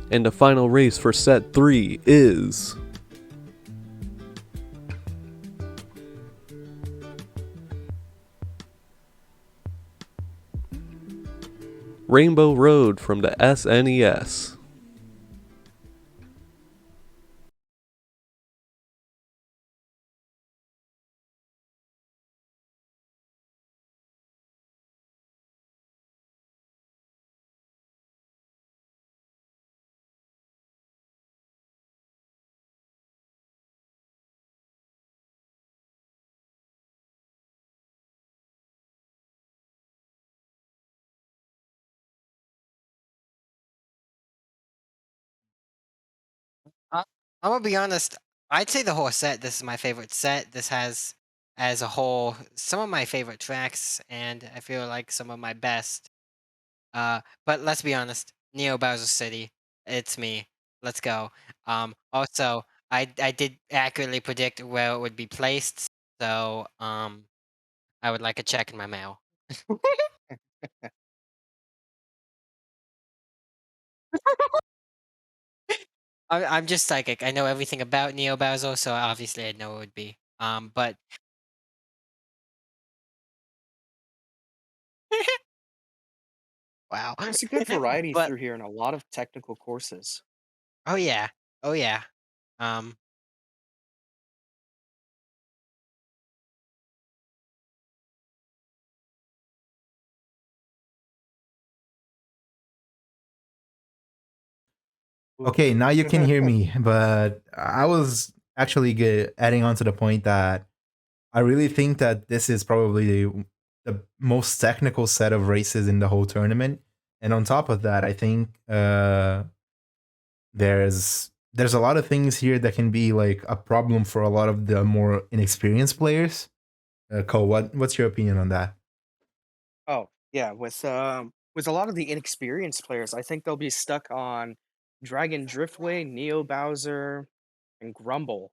And the final race for set 3 is Rainbow Road from the SNES. Uh, I'm gonna be honest. I'd say the whole set. This is my favorite set. This has, as a whole, some of my favorite tracks, and I feel like some of my best. But let's be honest. Neo Bowser City. It's me. Let's go. Also, I did accurately predict where it would be placed, so I would like a check in my mail. I'm just psychic. I know everything about Neo Bowser, so obviously I know it would be. But wow. There's a good variety But through here and a lot of technical courses. oh yeah, oh yeah. Um, Okay, now you can hear me, but I was actually adding on to the point that I really think that this is probably the most technical set of races in the whole tournament. And on top of that, I think there's a lot of things here that can be like a problem for a lot of the more inexperienced players. Cole, what's your opinion on that? Oh, yeah, with a lot of the inexperienced players, I think they'll be stuck on Dragon Driftway, Neo Bowser, and Grumble.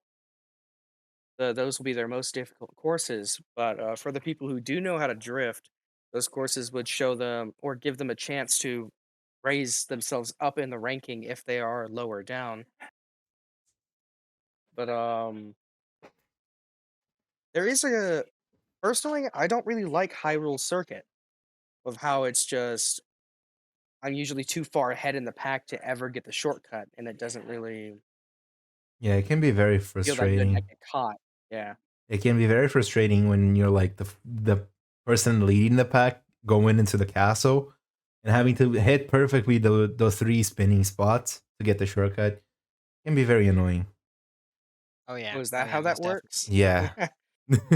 those will be their most difficult courses. But for the people who do know how to drift, those courses would show them or give them a chance to raise themselves up in the ranking if they are lower down. But there is a personally, I don't really like Hyrule Circuit of how it's just I'm usually too far ahead in the pack to ever get the shortcut, and it doesn't really Yeah, it can be very feel that good, and I frustrating. get caught. Yeah. It can be very frustrating when you're like the person leading the pack going into the castle and having to hit perfectly the three spinning spots to get the shortcut. It can be very annoying. Oh yeah. Oh, is Oh that yeah. how that Most definitely. works? Yeah.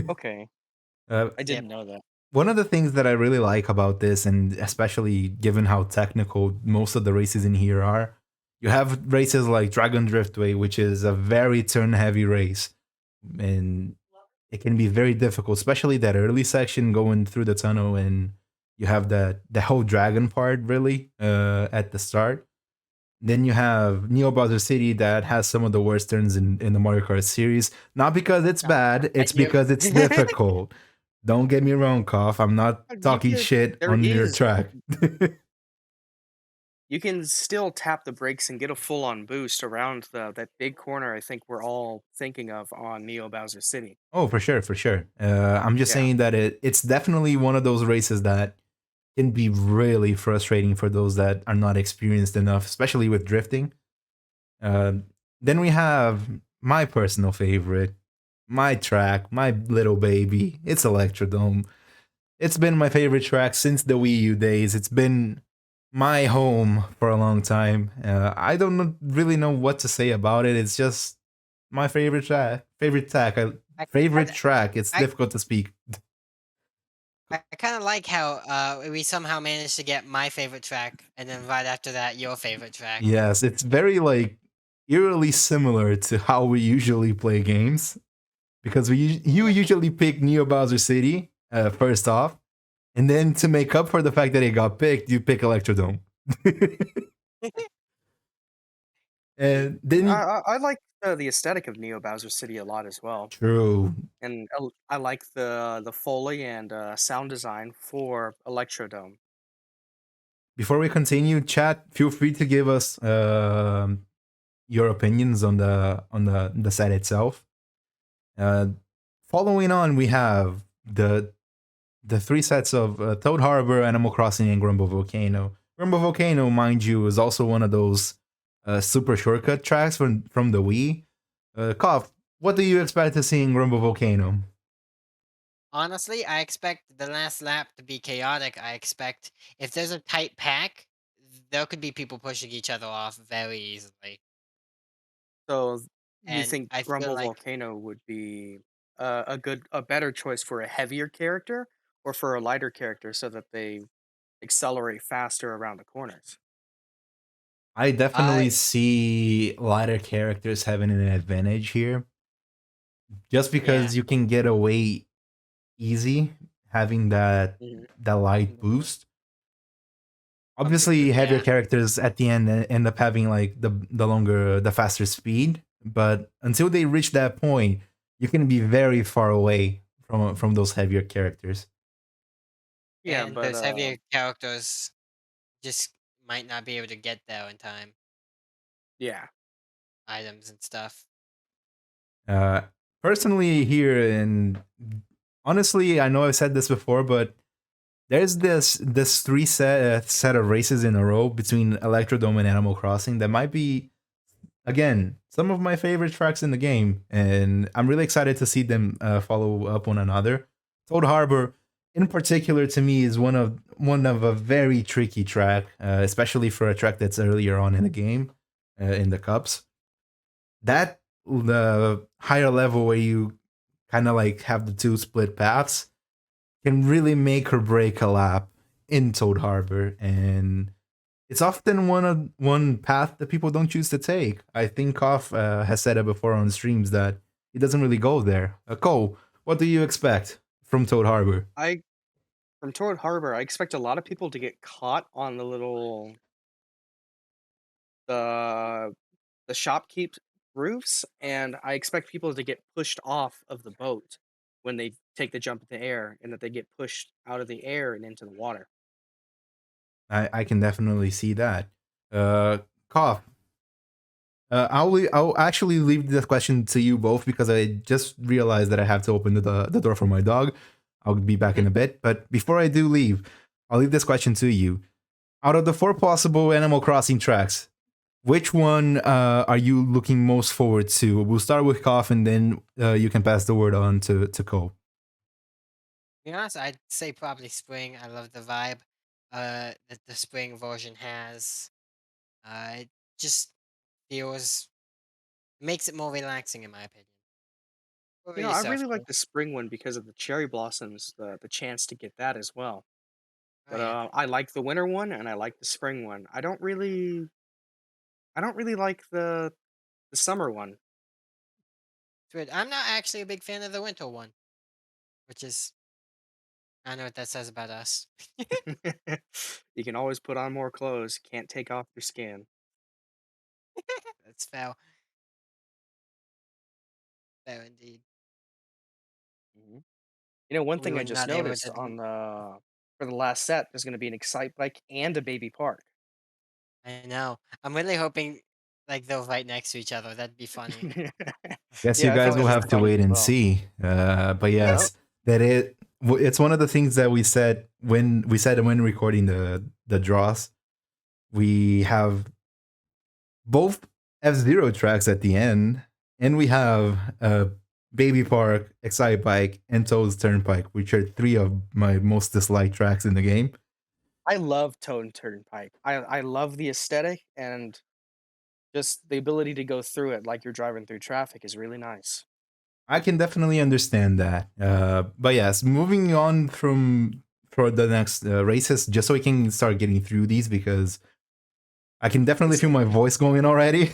Okay. uh, I Yep. didn't know that. One of the things that I really like about this, and especially given how technical most of the races in here are, you have races like Dragon Driftway, which is a very turn heavy race. And it can be very difficult, especially that early section going through the tunnel, and you have the whole dragon part really at the start. Then you have Neo Bowser City that has some of the worst turns in the Mario Kart series. Not because it's bad, it's You because it's difficult. Don't get me wrong, Koff. I'm not You talking could shit there on your is track. you can still tap the brakes and get a full on boost around that big corner I think we're all thinking of on Neo Bowser City. Oh, for sure, for sure. I'm just Yeah. saying that it's definitely one of those races that can be really frustrating for those that are not experienced enough, especially with drifting. Uh, then we have my personal favorite, my track, my little baby. It's Electrodome. It's been my favorite track since the Wii U days. It's been my home for a long time. I don't really know what to say about it. It's just my favorite track. I, Favorite I, track. It's I, difficult to speak. I kind of like how we somehow managed to get my favorite track, and then right after that, your favorite track. Yes, it's very like eerily similar to how we usually play games because you Yeah. usually pick Neo Bowser City first off, and then to make up for the fact that it got picked, you pick Electrodome. And then I like the aesthetic of Neo Bowser City a lot as well, true. and I like the foley and sound design for Electrodome. Before we continue, chat, feel free to give us your opinions on the set itself. Uh, Following on, we have the three sets of Toad Harbor, Animal Crossing, and Grumble Volcano. Grumble Volcano, mind you, is also one of those super shortcut tracks from the Wii. Koff, what do you expect to see in Grumble Volcano? Honestly, I expect the last lap to be chaotic. I expect if there's a tight pack, there could be people pushing each other off very easily. So you And think I feel Grumble like Volcano would be a better choice for a heavier character or for a lighter character so that they accelerate faster around the corners? I definitely I see lighter characters having an advantage here, just yeah, because you can get away easy having Mhm. that light boost. Okay, Obviously, good. heavier yeah. characters at the end end up having like the faster speed, but until they reach that point, you can be very far away from those heavier characters. Yeah, And but those heavier characters just might not be able to get there in time. yeah. Items and stuff. Uh, Personally, here and honestly, I know I've said this before, but there's this three set of races in a row between Electrodome and Animal Crossing that might be again some of my favorite tracks in the game, and I'm really excited to see them follow up one another. Toad Harbor, in particular, to me is one of a very tricky track, especially for a track that's earlier on in the game, in the cups. That the higher level where you kind of like have the two split paths can really make or break a lap in Toad Harbor, and it's often one path that people don't choose to take. I think Koff has said it before on streams that he doesn't really go there. Cole, what do you expect from Toad Harbor? I From Toad Harbor, I expect a lot of people to get caught on the little the the shopkeep roofs, and I expect people to get pushed off of the boat when they take the jump into air, and that they get pushed out of the air and into the water. I can definitely see that. Cough. I'll actually leave this question to you both because I just realized that I have to open the door for my dog. I'll be back in a bit, but before I do leave, I'll leave this question to you. Out of the 4 possible Animal Crossing tracks, which one are you looking most forward to? We'll start with Cough, and then you can pass the word on to Cole. To be honest, I'd say probably spring. I love the vibe that the spring version has. It just feels makes it more relaxing in my opinion. What about I yourself, really like Cole? the spring one because of the cherry blossoms, the chance to get that as well. Oh But yeah. I like the winter one and I like the spring one. I don't really like the summer one. It's weird. I'm not actually a big fan of the winter one, which is I don't know what that says about us. You can always put on more clothes. Can't take off your skin. That's fair. Fair indeed. Mhm. One We thing I were just not able noticed to. on the for the last set, there's going to be an Excite Bike and a Baby Park. I know. I'm really hoping like they'll right next to each other. That'd be funny. Guess you Yeah, I guys think will that's have to funny wait as and well. see. But Yep. yes, it's one of the things that we said when recording the draws. We have both F-Zero tracks at the end, and we have Baby Park, Excite Bike, and Toad's Turnpike, which are 3 of my most disliked tracks in the game. I love Toad Turnpike. I love the aesthetic and just the ability to go through it like you're driving through traffic is really nice. I can definitely understand that. But yes, moving on for the next races, just so we can start getting through these because I can definitely feel my voice going already.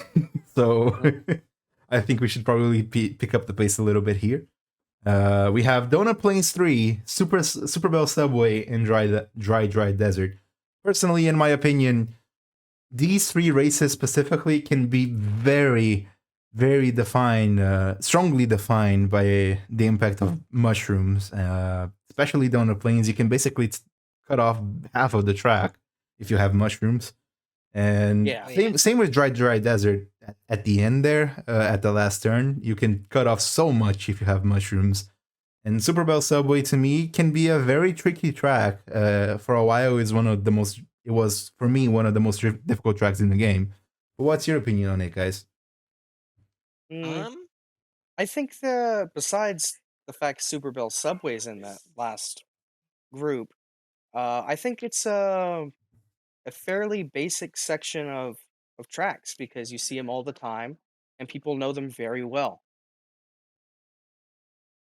So Mhm. I think we should probably pick up the pace a little bit here. We have Donut Plains 3, Super Bell Subway, and Dry Desert. Personally, in my opinion, these 3 races specifically can be very, very defined, strongly defined by the impact of mushrooms. Especially Donut Plains, you can basically cut off half of the track if you have mushrooms. And Yeah. Oh yeah. same with Dry Desert at the end there, at the last turn. You can cut off so much if you have mushrooms. And Super Bell Subway to me can be a very tricky track. For a while, it was for me one of the most difficult tracks in the game. But what's your opinion on it, guys? Mm, Um. I think besides the fact Super Bell Subway's in that last group, I think it's a fairly basic section of tracks because you see them all the time and people know them very well.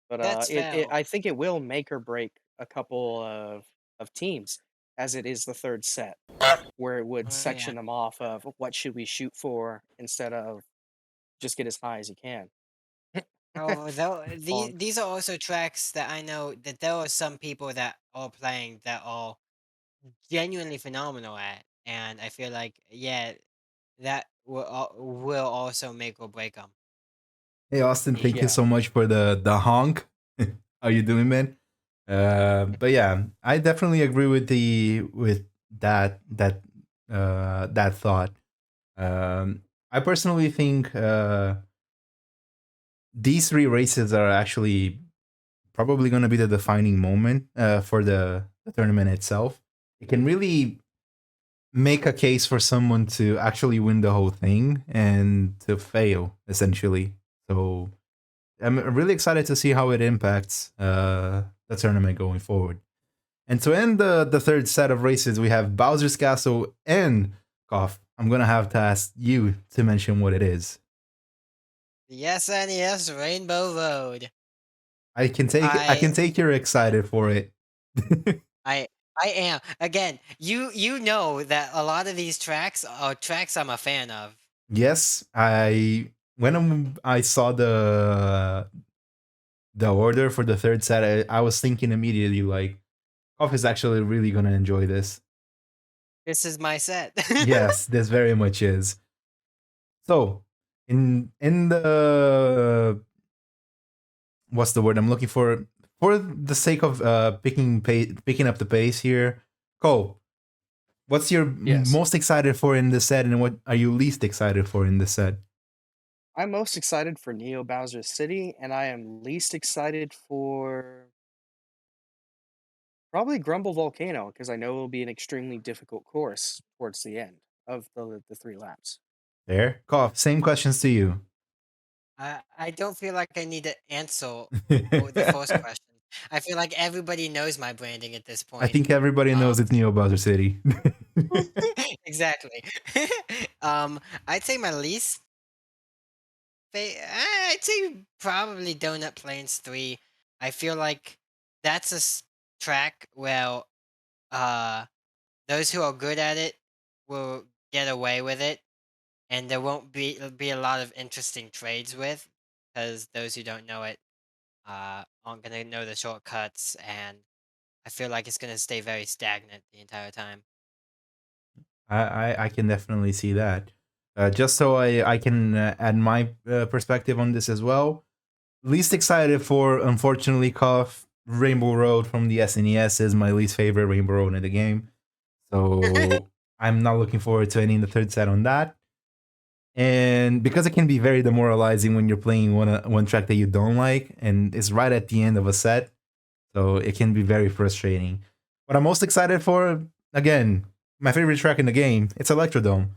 But That's fair. I think it will make or break a couple of teams, as it is the third set, where it would Oh yeah. section them off of what should we shoot for instead of just get as high as you can. Oh, though On these are also tracks that I know that there are some people that are playing that are genuinely phenomenal at, and I feel like yeah, that will also make or break them. Hey, Austin, thank you yeah, so much for the honk. How you doing, man? But yeah, I definitely agree with that thought. I personally think these 3 races are actually probably going to be the defining moment for the tournament itself. It can really make a case for someone to actually win the whole thing and to fail, essentially. So I'm really excited to see how it impacts the tournament going forward. And to end the third set of races, we have Bowser's Castle and Koff. I'm going to have to ask you to mention what it is. Yes, and yes, Rainbow Road. I I can take you're excited for it. I I am. Again, you know that a lot of these tracks are tracks I'm a fan of. Yes, I saw the order for the third set, I was thinking immediately like, Koff is actually really gonna enjoy this. This is my set. Yes, this very much is. So in the what's the word I'm looking for? For the sake of picking up the pace here, Cole, what's your Yes. most excited for in this set, and what are you least excited for in this set? I'm most excited for Neo Bowser City, and I am least excited for probably Grumble Volcano because I know it'll be an extremely difficult course towards the end of the 3 laps. There, Cough. Same questions to you. I don't feel like I need to answer the first question. I feel like everybody knows my branding at this I point. think everybody knows Um, it's Neo Bowser City. exactly. um, I'd say my least. I'd say probably Donut Plains 3. I feel like that's track where uh those who are good at it will get away with it, and there won't be a lot of interesting trades with, because those who don't know it aren't gonna know the shortcuts, and I feel like it's gonna stay very stagnant the entire time. I can definitely see that. Just so I can add my perspective on this as well. Least excited for, unfortunately, Cough, Rainbow Road from the SNES is my least favorite Rainbow Road in the game. So I'm not looking forward to any in the third set on that. And because it can be very demoralizing when you're playing one track that you don't like, and it's right at the end of a set, so it can be very frustrating. What I'm most excited for, again, my favorite track in the game, it's Electrodome.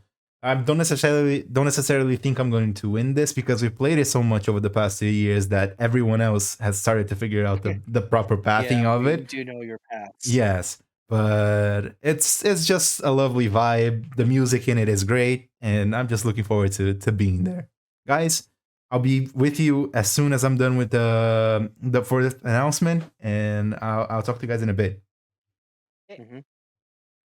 I don't necessarily think I'm going to win this because we played it so much over the past 2 years that everyone else has started to figure out the proper pathing Yeah, of we it. do know your paths. Yes, but it's just a lovely vibe. The music in it is great, and I'm just looking forward to being there. Guys, I'll be with you as soon as I'm done with the first announcement, and I'll talk to you guys in a bit. Hmm.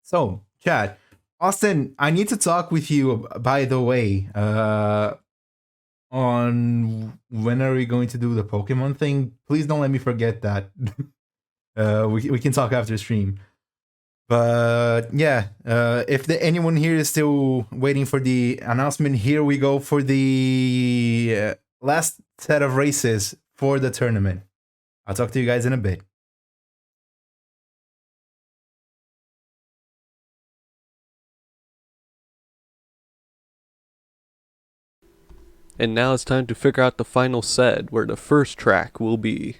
So, chat, Austin, I need to talk with you. By the way, on when are we going to do the Pokemon thing? Please don't let me forget that. We can talk after stream. But yeah, if anyone here is still waiting for the announcement, here we go for the last set of races for the tournament. I'll talk to you guys in a bit. And now it's time to figure out the final set, where the first track will be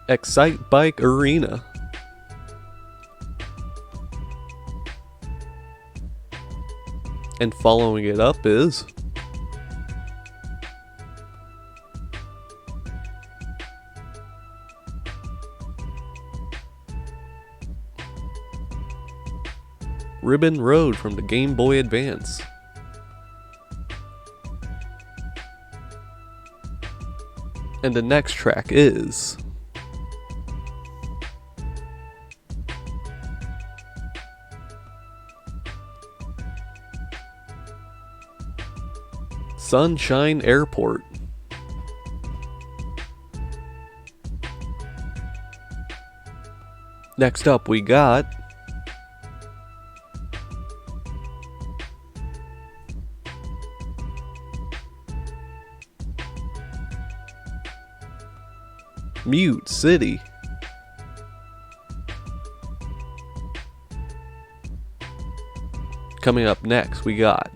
Excite Bike Arena. And following it up is Ribbon Road from the Game Boy Advance. And the next track is Sunshine Airport. Next up we got Mute City. Coming up next we got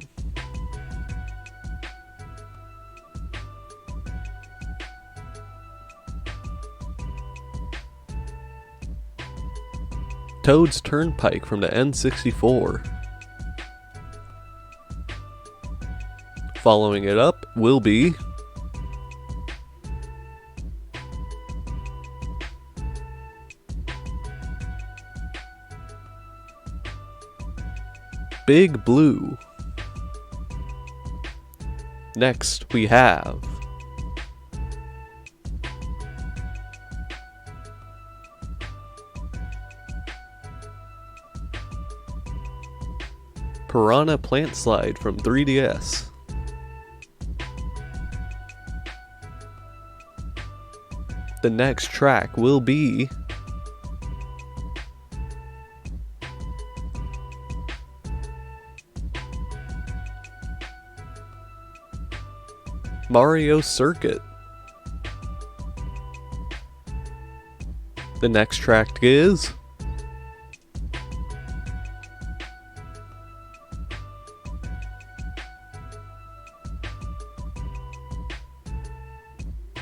Toad's Turnpike from the N64. Following it up will be Big Blue. Next we have Piranha Plant Slide from 3DS. The next track will be Mario Circuit. The next track is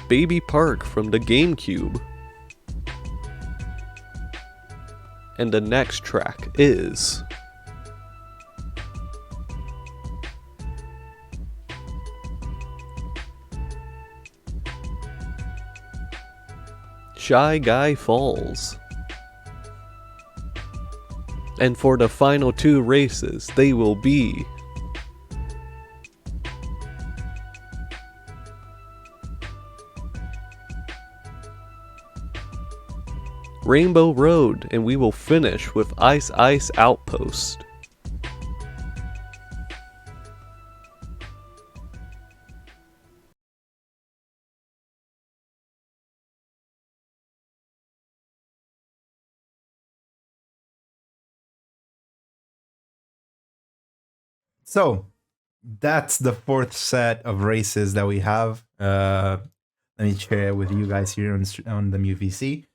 Baby Park from the GameCube. And the next track is Shy Guy Falls. And for the final two races, they will be Rainbow Road, and we will finish with Ice Ice Outpost. So that's the fourth set of races that we have. Let me share it with you guys here on the MUVC.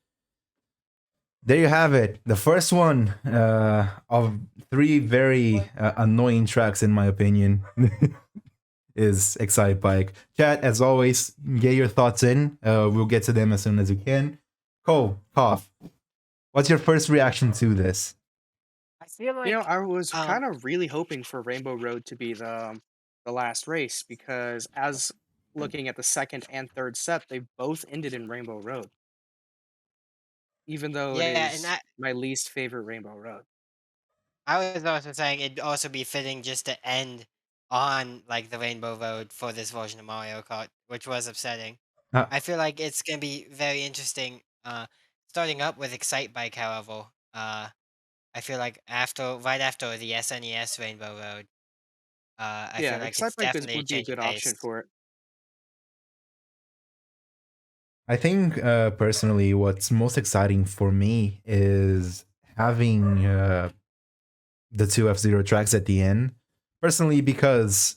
There you have it. The first one of three very annoying tracks, in my opinion, is Excite Bike. Chat, as always, get your thoughts in. We'll get to them as soon as we can. Cole, Cough, what's your first reaction to this? I feel like I was um, kind of really hoping for Rainbow Road to be the last race because as looking at the second and third set, they both ended in Rainbow Road, even though it yeah, and is my least favorite Rainbow Road. I was also saying it'd also be fitting just to end on like the Rainbow Road for this version of Mario Kart, which was upsetting. Uh, I feel like it's gonna be very interesting. Starting up with Excite Bike, however, I feel like right after the SNES Rainbow Road, I Yeah, feel like Excite it's Bike definitely a would be a change of good option pace. for it. I think personally, what's most exciting for me is having the two F-Zero tracks at the end. Personally, because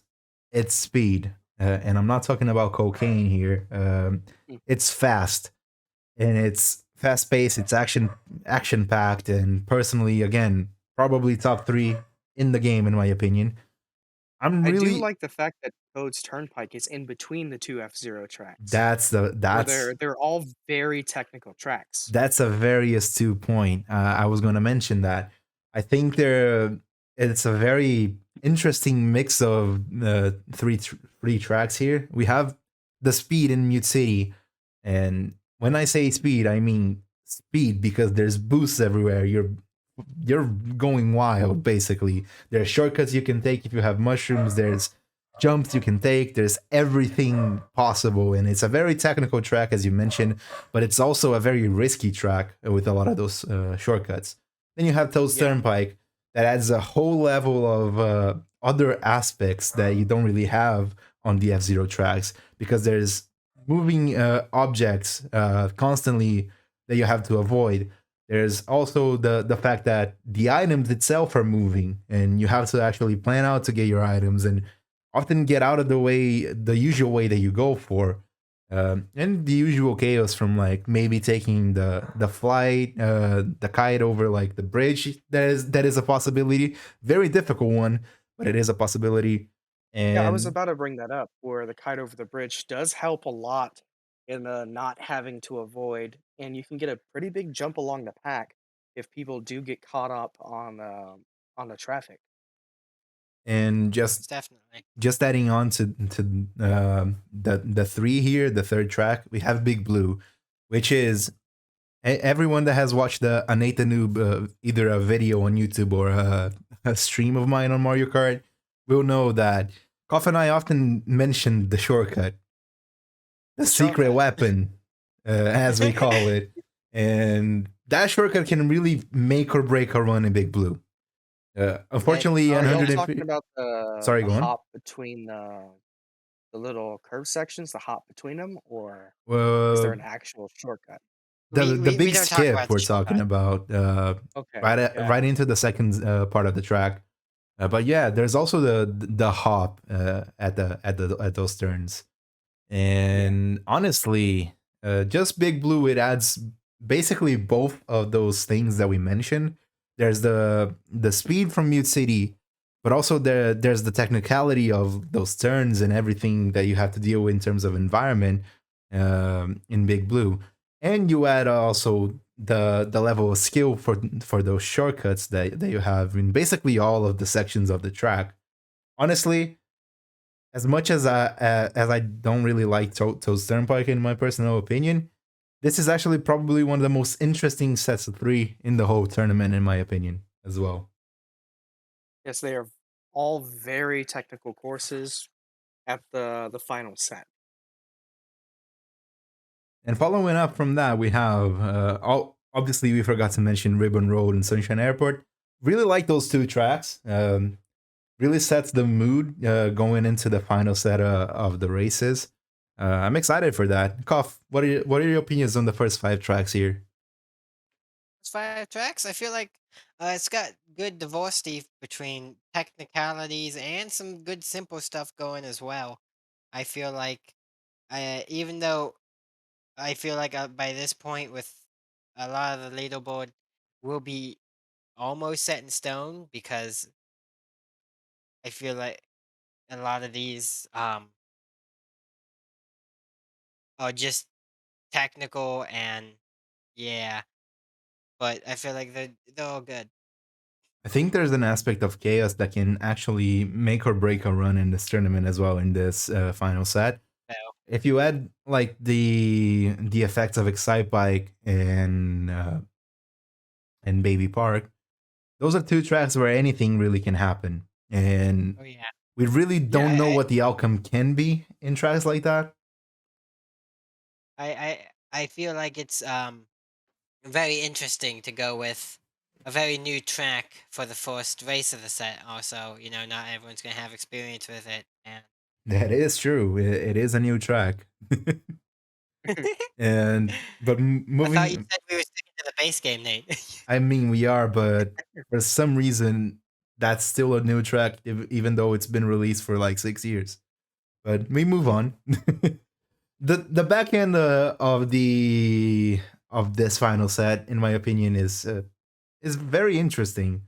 it's speed, and I'm not talking about cocaine here. Mm. It's fast, and it's fast paced. It's action packed, and personally, again, probably top three in the game in my opinion. I'm I do really like the fact that Toad's Turnpike is in between the two F-Zero tracks, that's the where that's they're all very technical tracks. That's a very astute point. I was going to mention that. I think it's a very interesting mix of three tracks here. We have the speed in Mute City, and when I say speed, I mean speed because there's boosts everywhere. You're going wild basically. There are shortcuts you can take if you have mushrooms. There's jumps you can take. There's everything possible, and it's a very technical track as you mentioned, but it's also a very risky track with a lot of those shortcuts. Then you have Toad's Yeah. Turnpike that adds a whole level of other aspects that you don't really have on the F-Zero tracks because there's moving objects constantly that you have to avoid. There's also the fact that the items itself are moving, and you have to actually plan out to get your items and often get out of the usual way that you go for, and the usual chaos from like maybe taking the flight, the kite over like the bridge. That is a possibility, very difficult one, but it is a possibility. Yeah, I was And about to bring that up, where the kite over the bridge does help a lot in not having to avoid, and you can get a pretty big jump along the pack if people do get caught up on the traffic. and It's definitely. just adding on to the three here, the third track, we have Big Blue, which is everyone that has watched a Nathan Noob, either a video on YouTube or a stream of mine on Mario Kart, will know that Koff and I often mention the shortcut, the secret Shortcut. weapon, as we call it, and that shortcut can really make or break a run in Big Blue. Unfortunately, Oh, Are y'all yeah. 150. talking about Sorry, the go on. hop between the little curve sections, the hop between them, or is there Uh, an actual shortcut? the We big don't talk skip about the we're talking shortcut. about, Okay, yeah. right into the second part of the track. But yeah, there's also the hop at those turns. And honestly, just Big Blue, it adds basically both of those things that we mentioned. There's the speed from Mute City, but also there's the technicality of those turns and everything that you have to deal with in terms of environment in Big Blue. And you add also the level of skill for those shortcuts that you have in basically all of the sections of the track. Honestly, as much as I don't really like Toad's Turnpike in my personal opinion, this is actually probably one of the most interesting sets of three in the whole tournament, in my opinion, as well. Yes, they are all very technical courses at the final set. And following up from that, we have obviously we forgot to mention Ribbon Road and Sunshine Airport. Really like those two tracks. Really sets the mood going into the final set of the races. I'm excited for that. Koff, what are your opinions on the first five tracks here? It's 5 tracks. I feel like it's got good diversity between technicalities and some good simple stuff going as well. I feel like, even though I feel like by this point, with a lot of the leaderboard, will be almost set in stone because I feel like a lot of these are just technical and yeah, but I feel like they're all good. I think there's an aspect of chaos that can actually make or break a run in this tournament as well in this final set. So, If you add like the effects of Excite Bike and Baby Park, those are two tracks where anything really can happen, and oh yeah, we really yeah. don't know what the outcome can be in tracks like that. I feel like it's very interesting to go with a very new track for the first race of the set. Also, not everyone's gonna have experience with it, and That is true. It is a new track, and but I thought you moving. said we were sticking to the base game, Nate. I mean, we are, but for some reason, that's still a new track, even though it's been released for like 6 years. But we move on. The back end of this final set, in my opinion, is very interesting,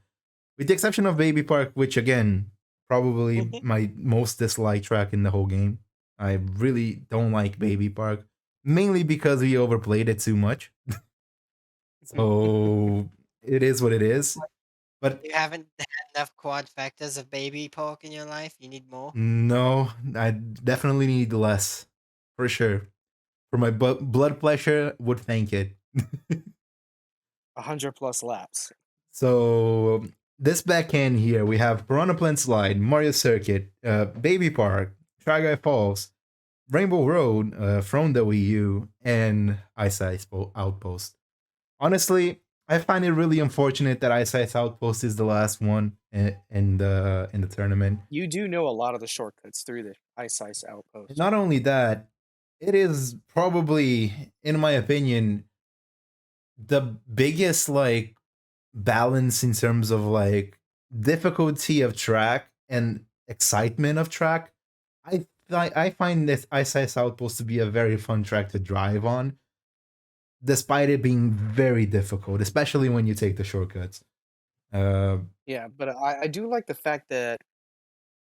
with the exception of Baby Park, which again probably Mhm. my most disliked track in the whole game. I really don't like Baby Park, mainly because we overplayed it too much. So it is what it is. But You haven't had enough quad factors of baby pork in your life. You need more. no, I definitely need less, for sure. For my blood pressure, would thank it. 100 plus laps. So this backhand here, we have Piranha Plant Slide, Mario Circuit, Baby Park, Try Guy Falls, Rainbow Road from the Wii U, and Ice Ice Outpost. Honestly, I find it really unfortunate that Ice Ice Outpost is the last one in the tournament. You do know a lot of the shortcuts through the Ice And Outpost. not only that, it is probably, in my opinion, the biggest like balance in terms of like difficulty of track and excitement of track. I find this Ice Ice Outpost to be a very fun track to drive on, despite it being very difficult, especially when you take the shortcuts. Uh, Yeah, but I do like the fact that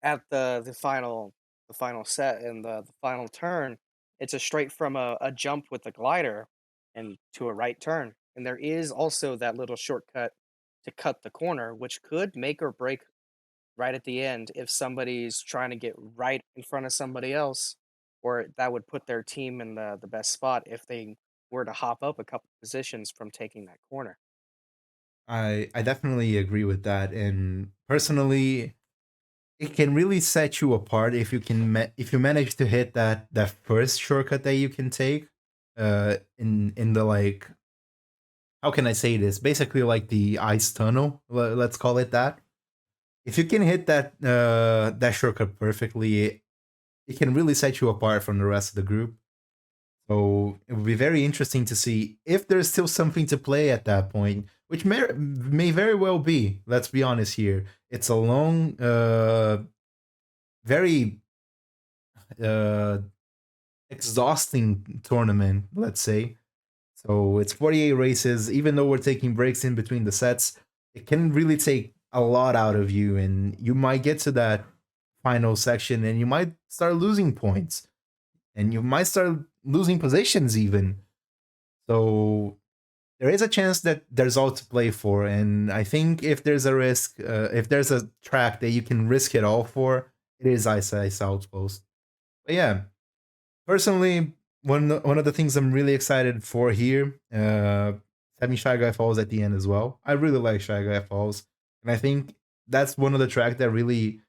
at the final set and the final turn, it's a straight from a jump with a glider and to a right turn. And there is also that little shortcut to cut the corner, which could make or break right at the end if somebody's trying to get right in front of somebody else, or that would put their team in the best spot if they were to hop up a couple positions from taking that corner. I definitely agree with that, and personally, it can really set you apart if you can if you manage to hit that first shortcut that you can take in the like, how can I say this, basically like the ice tunnel, let's call it that. If you can hit that shortcut perfectly, it can really set you apart from the rest of the group. So it would be very interesting to see if there's still something to play at that point, which may very well be. Let's be honest here. It's a long, very uh, exhausting tournament, let's say. So it's 48 races. Even though we're taking breaks in between the sets, it can really take a lot out of you, and you might get to that final section and you might start losing points, and you might start losing positions even. So there is a chance that there's all to play for, and I think if there's a risk, if there's a track that you can risk it all for, it is Ice Outpost. But yeah, personally, one of the things I'm really excited for here, having Shy Guy Falls at the end as well. I really like Shy Guy Falls, and I think that's one of the tracks that really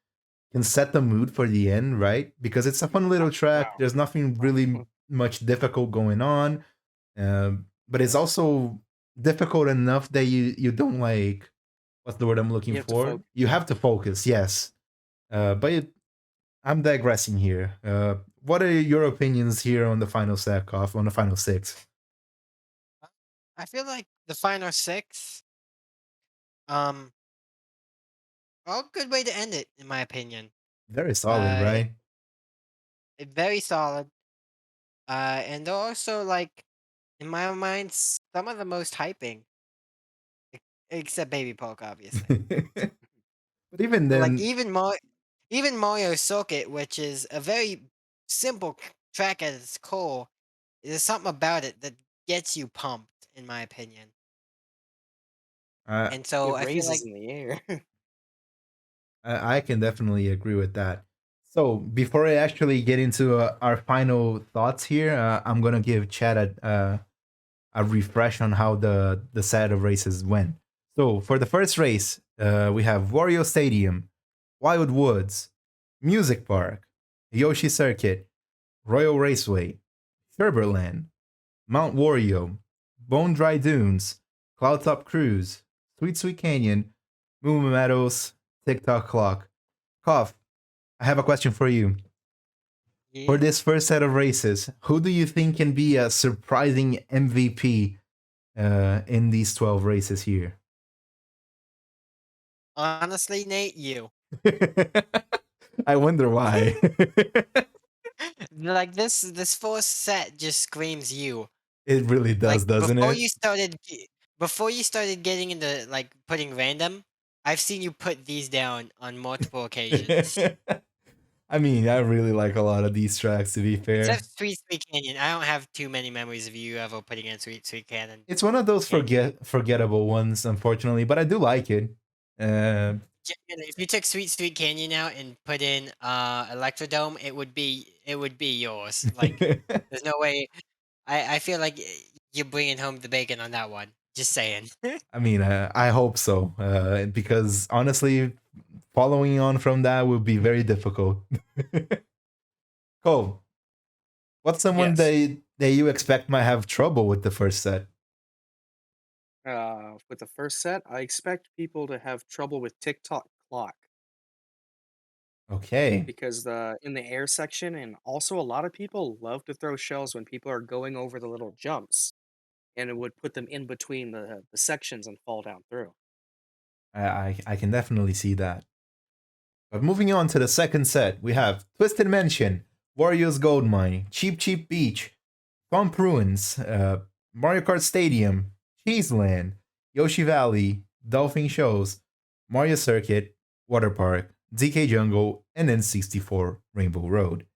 can set the mood for the end, right? Because it's a fun little track. Wow. There's nothing really much difficult going on, but it's also difficult enough that you don't like, what's the word I'm looking You have to for? focus. You have to focus, yes. I'm digressing here. What are your opinions here on the final sack off on the final six? I feel like the final six, um, all good way to end it, in my opinion. Very solid, right? Very solid. And they're also like, in my mind, some of the most hyping, except Baby Poke, obviously. But even Like then, even Mario Circuit, which is a very simple track at its core, there's something about it that gets you pumped, in my opinion. uh, And so It I feel raises like in the air. I can definitely agree with that. So before I actually get into our final thoughts here, I'm gonna give Chad a refresh on how the set of races went. So for the first race, we have Wario Stadium, Wild Woods, Music Park, Yoshi Circuit, Royal Raceway, Sherberland, Mount Wario, Bone Dry Dunes, Cloudtop Cruise, Sweet Sweet Canyon, Moon Meadows, TikTok Clock. Koff, I have a question for you. For yeah, this first set of races, who do you think can be a surprising MVP in these 12 races here? honestly, Nate, you. I wonder why. Like this first set just screams you. It really Like does, doesn't it? before you started getting into like putting random, I've seen you put these down on multiple occasions. I mean, I really like a lot of these tracks, to be fair. Except Sweet Sweet Canyon. I don't have too many memories of you ever putting in Sweet Sweet It's one of those Canyon. forgettable ones, unfortunately, but I do like it. Uh, If you took Sweet Sweet Canyon out and put in Electrodome, it would be yours. Like there's no way. I feel like you're bringing home the bacon on that one. Just saying. I mean, I hope so, because honestly, following on from that would be very difficult. Cole, what's someone Yes. that you expect might have trouble with the first set? With the first set, I expect people to have trouble with TikTok clock Okay. because the in the air section, and also a lot of people love to throw shells when people are going over the little jumps, and it would put them in between the sections and fall down through. I can definitely see that. But moving on to the second set, we have Twisted Mansion, Warriors Gold Mine, Cheap Cheap Beach, Thump Ruins, Mario Kart Stadium, Cheeseland, Yoshi Valley, Dolphin Shows, Mario Circuit, Water Park, DK Jungle, and N64 Rainbow Road.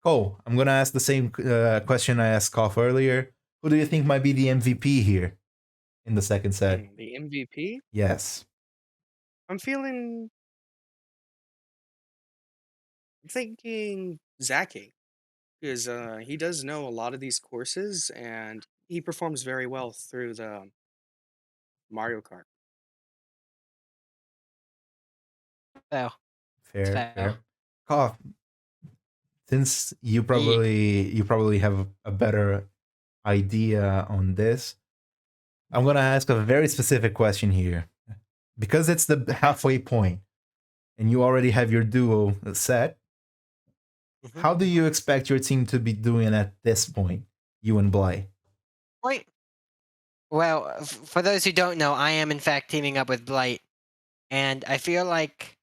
Cole, I'm gonna ask the same question I asked Koff earlier. Who do you think might be the MVP here in the second set? The MVP, Yes. I'm feeling thinking Zaki because he does know a lot of these courses and he performs very well through the Mario Kart. Fair. It's Fair, fair. fair. Koff, since Yeah. you probably have a better idea on this, I'm gonna ask a very specific question here. Because it's the halfway point and you already have your duo set, Mm-hmm. how do you expect your team to be doing at this point, you and Bly? Wait. Well, for those who don't know, I am in fact teaming up with Blight, and I feel like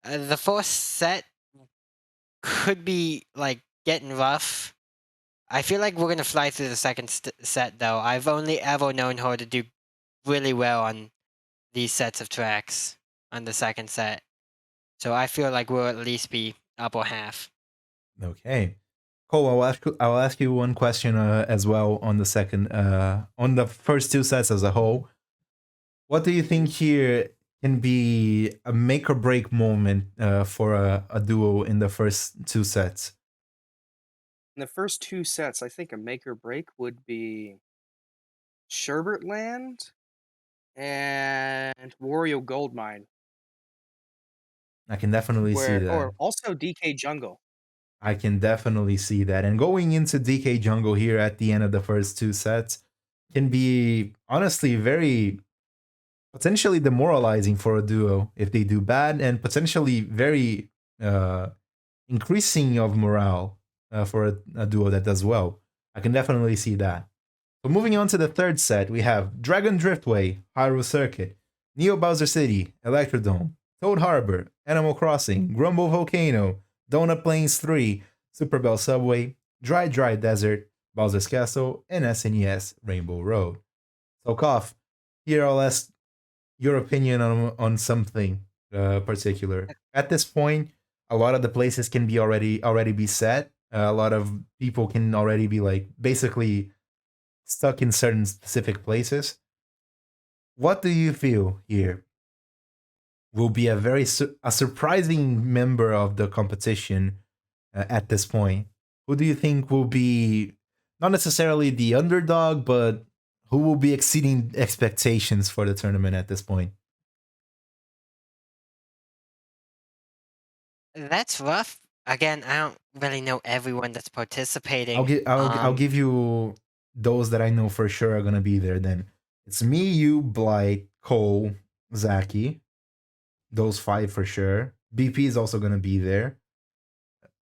the first set could be like getting rough I feel like we're gonna fly through the second set though. I've only ever known her to do really well on these sets of tracks on the second set. So I feel like we'll at least be upper half. Okay. Cole, I will ask you one question as well on on the first two sets as a whole. What do you think here can be a make or break moment for a duo in the first two sets? In the first 2 sets, I think a make or break would be Sherbetland and Wario Goldmine, I can definitely see where that. or also DK Jungle. I can definitely see that. And going into DK Jungle here at the end of the first two sets can be honestly very potentially demoralizing for a duo if they do bad, and potentially very uh, increasing of morale for a duo that does well. I can definitely see that. So moving on to the third set, we have Dragon Driftway, Hyrule Circuit, Neo Bowser City, Electrodome, Toad Harbor, Animal Crossing, Grumble Volcano, Donut Plains 3, Super Bell Subway, Dry Desert, Bowser's Castle, and SNES Rainbow Road. So, Koff, here I'll ask your opinion on something particular. At this point, a lot of the places can be already be set. A lot of people can already be like basically stuck in certain specific places. What do you feel here will be a a surprising member of the competition at this point? Who do you think will be not necessarily the underdog, but who will be exceeding expectations for the tournament at this point? That's rough. Again, I don't really know everyone that's participating. I'll give you those that I know for sure are gonna be there. Then it's me, you, Blight, Cole, Zaki. Those five for sure. BP is also gonna be there.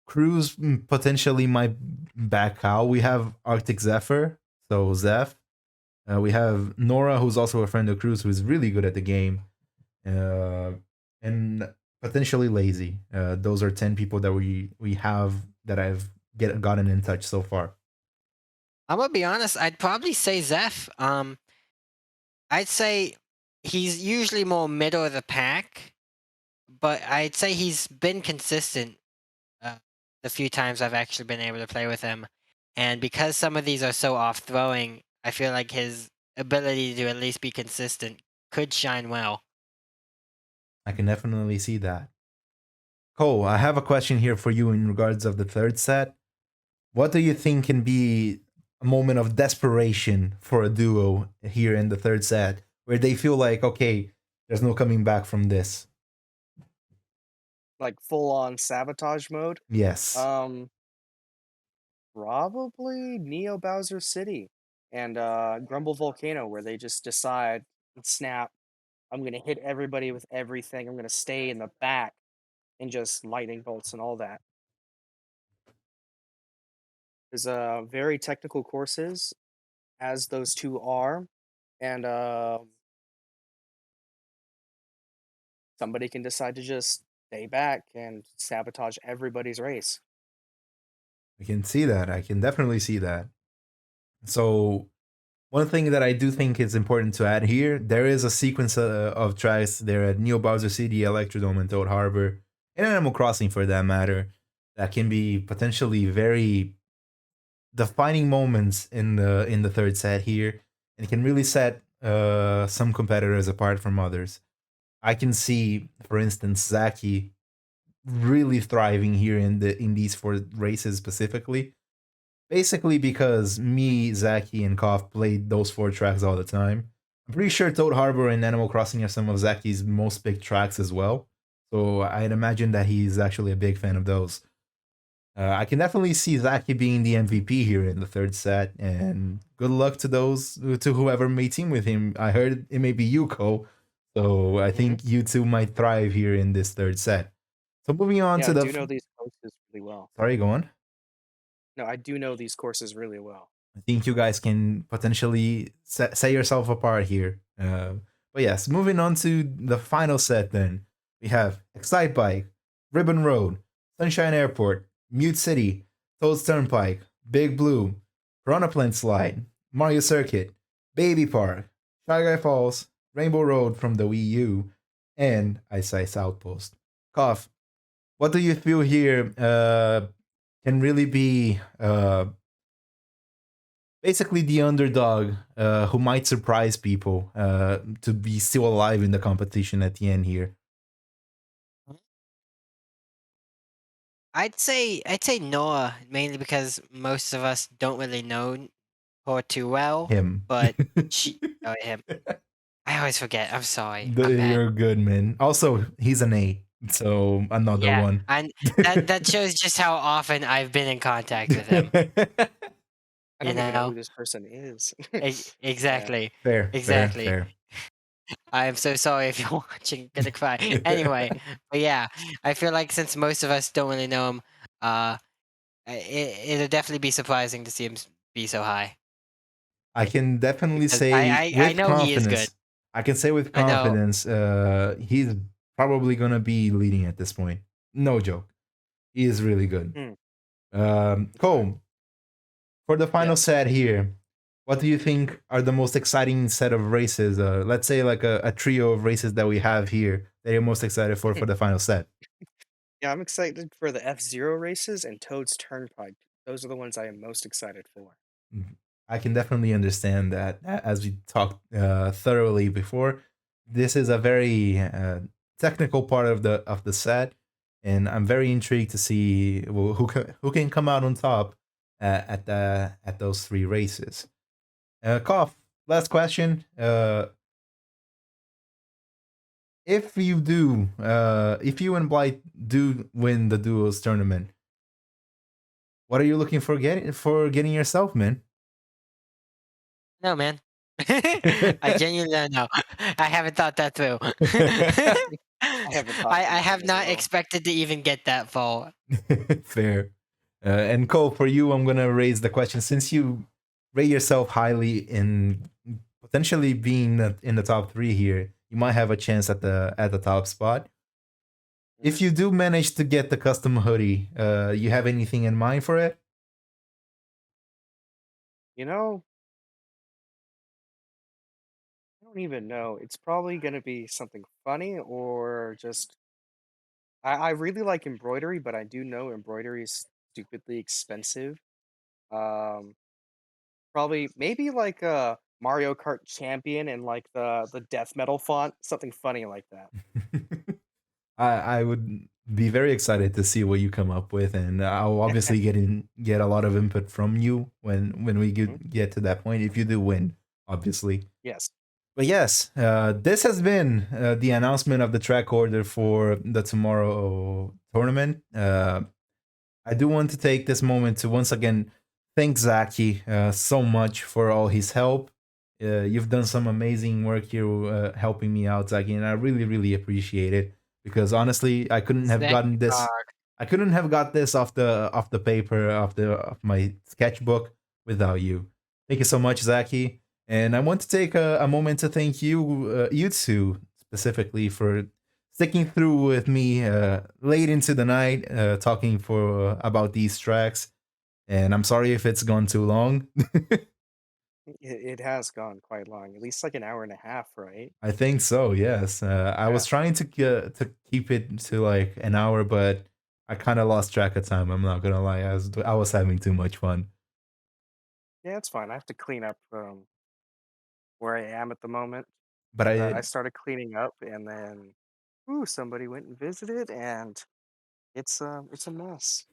Cruz potentially might back out. We have Arctic Zephyr, so Zeph. We have Nora, who's also a friend of Cruz, who's really good at the game, and potentially Lazy. Those are 10 people that we have that I've gotten in touch so far. I'm gonna be honest. I'd probably say Zeph. I'd say he's usually more middle of the pack, but I'd say he's been consistent the few times I've actually been able to play with him. And because some of these are so off throwing, I feel like his ability to at least be consistent could shine well. I can definitely see that. Cole, I have a question here for you in regards of the third set. What do you think can be a moment of desperation for a duo here in the third set where they feel like, okay, there's no coming back from this? Like full on sabotage mode. Yes. Probably Neo Bowser City and Grumble Volcano, where they just decide and snap. I'm gonna hit everybody with everything. I'm gonna stay in the back and just lightning bolts and all that. There's very technical courses, as those two are, and somebody can decide to just stay back and sabotage everybody's race. I can see that. I can definitely see that. So, one thing that I do think is important to add here, there is a sequence of tracks there at Neo Bowser City, Electrodome, and Toad Harbor, and Animal Crossing for that matter, that can be potentially very defining moments in the third set here, and can really set some competitors apart from others. I can see, for instance, Zaki really thriving here in these four races specifically. Basically because me, Zaki, and Koff played those four tracks all the time. I'm pretty sure Toad Harbor and Animal Crossing are some of Zaki's most picked tracks as well. So I'd imagine that he's actually a big fan of those. I can definitely see Zaki being the MVP here in the third set, and good luck to whoever may team with him. I heard it may be Yuko, so I think you two might thrive here in this third set. So moving on Yeah, to I the do know these courses really well. sorry, go on. No, I do know these courses really well. I think you guys can potentially set yourself apart here. But yes, moving on to the final set then. We have Excite Bike, Ribbon Road, Sunshine Airport, Mute City, Toad's Turnpike, Big Blue, Piranha Plant Slide, Mario Circuit, Baby Park, Shy Guy Falls, Rainbow Road from the Wii U, and Ice Ice Outpost. Cough, what do you feel here can really be basically the underdog who might surprise people to be still alive in the competition at the end here? I'd say Noah, mainly because most of us don't really know her too well, Him. but him. I always forget. I'm sorry. I'm bad. You're good, man. Also, he's an A, so another Yeah, one. and that shows just how often I've been in contact with him. I You don't even know who know? this person is. Yeah. Exactly. Fair, fair, Exactly. fair. I am so sorry if you're watching, gonna cry. Anyway, but yeah, I feel like since most of us don't really know him, it'll definitely be surprising to see him be so high I can definitely because I, say I I with know he is good. confidence. I can say with I know. confidence, he's probably gonna be leading at this point. No joke. He is really good. Hmm, okay. Cole, for the final Yes. set here, what do you think are the most exciting set of races? Let's say like a trio of races that we have here that you're most excited for the final set. Yeah, I'm excited for the F-Zero races and Toad's Turnpike. Those are the ones I am most excited for. Mhm. I can definitely understand that. As we talked thoroughly before, this is a very technical part of the set, and I'm very intrigued to see who can come out on top at those three races. Koff, last question. If you and Blight do win the duos tournament, what are you looking for getting yourself, man? No, man. I genuinely don't know. I haven't thought that through. I I haven't thought through that have as not well. expected to even get that far. Fair. And Cole, for you, I'm gonna raise the question since you rate yourself highly in potentially being in the top three here. You might have a chance at the top spot. If Mhm. you do manage to get the custom hoodie, you have anything in mind for it? You know, I don't even know. It's probably going to be something funny or just. I really like embroidery, but I do know embroidery is stupidly expensive. Um, Probably maybe like a Mario Kart champion and like the death metal font, something funny like that. I would be very excited to see what you come up with, and I'll obviously get a lot of input from you when we Mhm. get to that point. If you do win, obviously. Yes. But yes, this has been the announcement of the track order for the tomorrow tournament. I do want to take this moment to once again thank Zaki so much for all his help. You've done some amazing work here helping me out, Zaki, and I really, really appreciate it because honestly, Thank you, Cog. I couldn't have got this off the paper of my sketchbook without you. Thank you so much, Zaki. And I want to take a moment to thank you two specifically for sticking through with me late into the night, talking for about these tracks. And I'm sorry if it's gone too long. It has gone quite long, at least like an hour and a half, right? I think so. Yes, I Yeah. was trying to keep it to like an hour, but I kind of lost track of time. I'm not gonna lie. I was having too much fun. Yeah, it's fine. I have to clean up where I am at the moment. But I I started cleaning up and then ooh, somebody went and visited and it's a mess.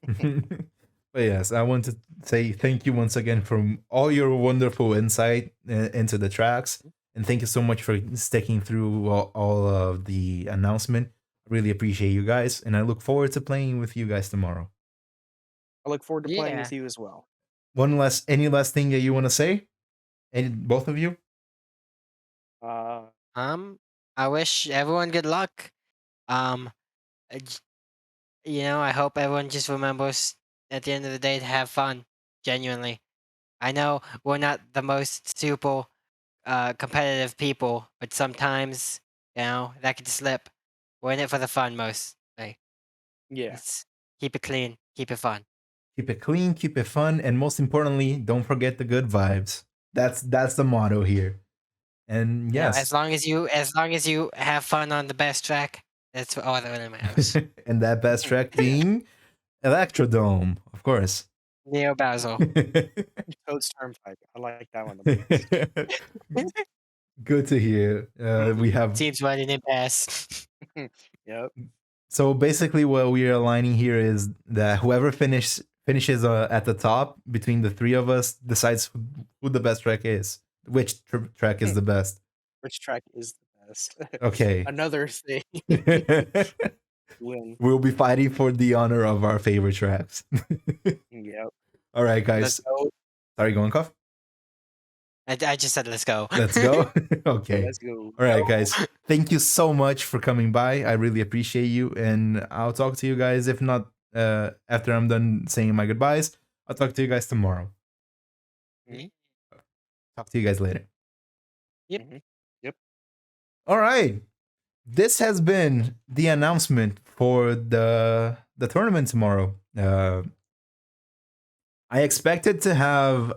but yes, I want to say thank you once again for all your wonderful insight into the tracks, and thank you so much for sticking through all of the announcement. I really appreciate you guys, and I look forward to playing with you guys tomorrow. I look forward to playing Yeah. with you as well. Any last thing that you want to say? Any both of you? Uh Um, I wish everyone good luck. Um, I j- I hope everyone just remembers at the end of the day to have fun. Genuinely, I know we're not the most super competitive people, but sometimes that could slip. We're in it for the fun most. Like, yeah. let's keep it clean, keep it fun. Keep it clean, keep it fun, and most importantly, don't forget the good vibes. That's the motto here. And You know, yes, as long as you have fun on the best track, that's all that really matters. and that best track being Electrodome, of course. Neo Basil. Toad's Turnpike. I like that one the most. Good to hear. We have Teams running in pass. Yep. so basically what we are aligning here is that whoever finishes at the top between the three of us decides who the best track is. Which track is the best? Which track is the best? Okay. Another thing. Win. We'll be fighting for the honor of our favorite tracks. Yep. All right, Let's guys. go. Sorry, go on, Cuff. I just said let's go. Let's go. Okay. Let's go. All right, guys. Thank you so much for coming by. I really appreciate you, and I'll talk to you guys. If not, after I'm done saying my goodbyes, I'll talk to you guys tomorrow. Mhm. Talk to you guys later. Yep. Mhm. All right. This has been the announcement for the tournament tomorrow. I expected to have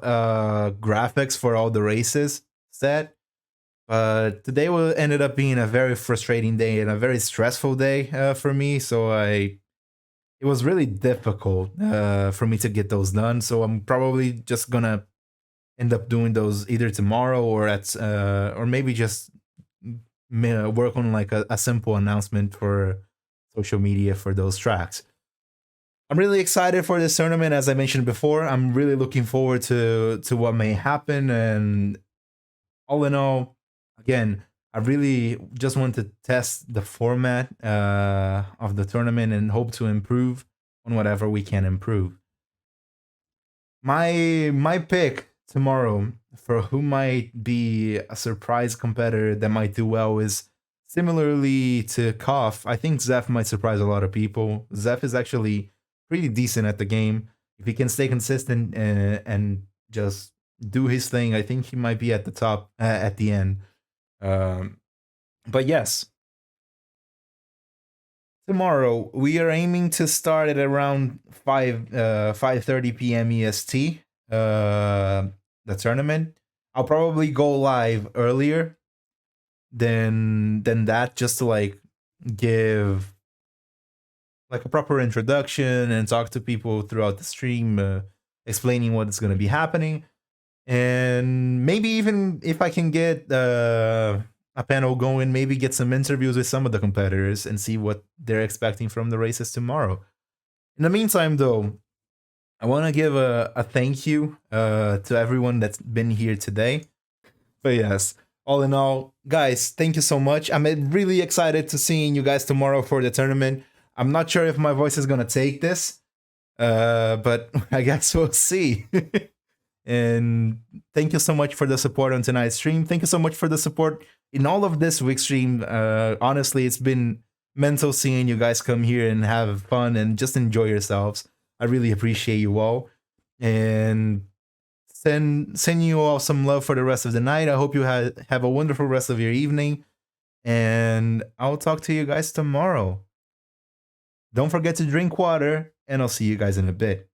graphics for all the races set, but today ended up being a very frustrating day and a very stressful day for me. So it was really difficult for me to get those done. So I'm probably just gonna end up doing those either tomorrow or maybe just work on like a simple announcement for social media for those tracks. I'm really excited for this tournament. As I mentioned before, I'm really looking forward to what may happen. And all in all, again, I really just want to test the format of the tournament and hope to improve on whatever we can improve. My pick tomorrow for who might be a surprise competitor that might do well is similarly to Koff. I think Zeph might surprise a lot of people. Zeph is actually pretty decent at the game. If he can stay consistent and just do his thing, I think he might be at the top at the end. But yes, tomorrow we are aiming to start at around 5:30 p.m. EST. The tournament. I'll probably go live earlier than that, just to like give like a proper introduction and talk to people throughout the stream, explaining what is going to be happening, and maybe even if I can get a panel going, maybe get some interviews with some of the competitors and see what they're expecting from the races tomorrow. In the meantime, though, I want to give a thank you to everyone that's been here today. But yes, all in all, guys, thank you so much. I'm really excited to seeing you guys tomorrow for the tournament. I'm not sure if my voice is going to take this, but I guess we'll see. And thank you so much for the support on tonight's stream. Thank you so much for the support in all of this week's stream. Honestly, it's been mental seeing you guys come here and have fun and just enjoy yourselves. I really appreciate you all, and send you all some love for the rest of the night. I hope you have a wonderful rest of your evening, and I'll talk to you guys tomorrow. Don't forget to drink water, and I'll see you guys in a bit.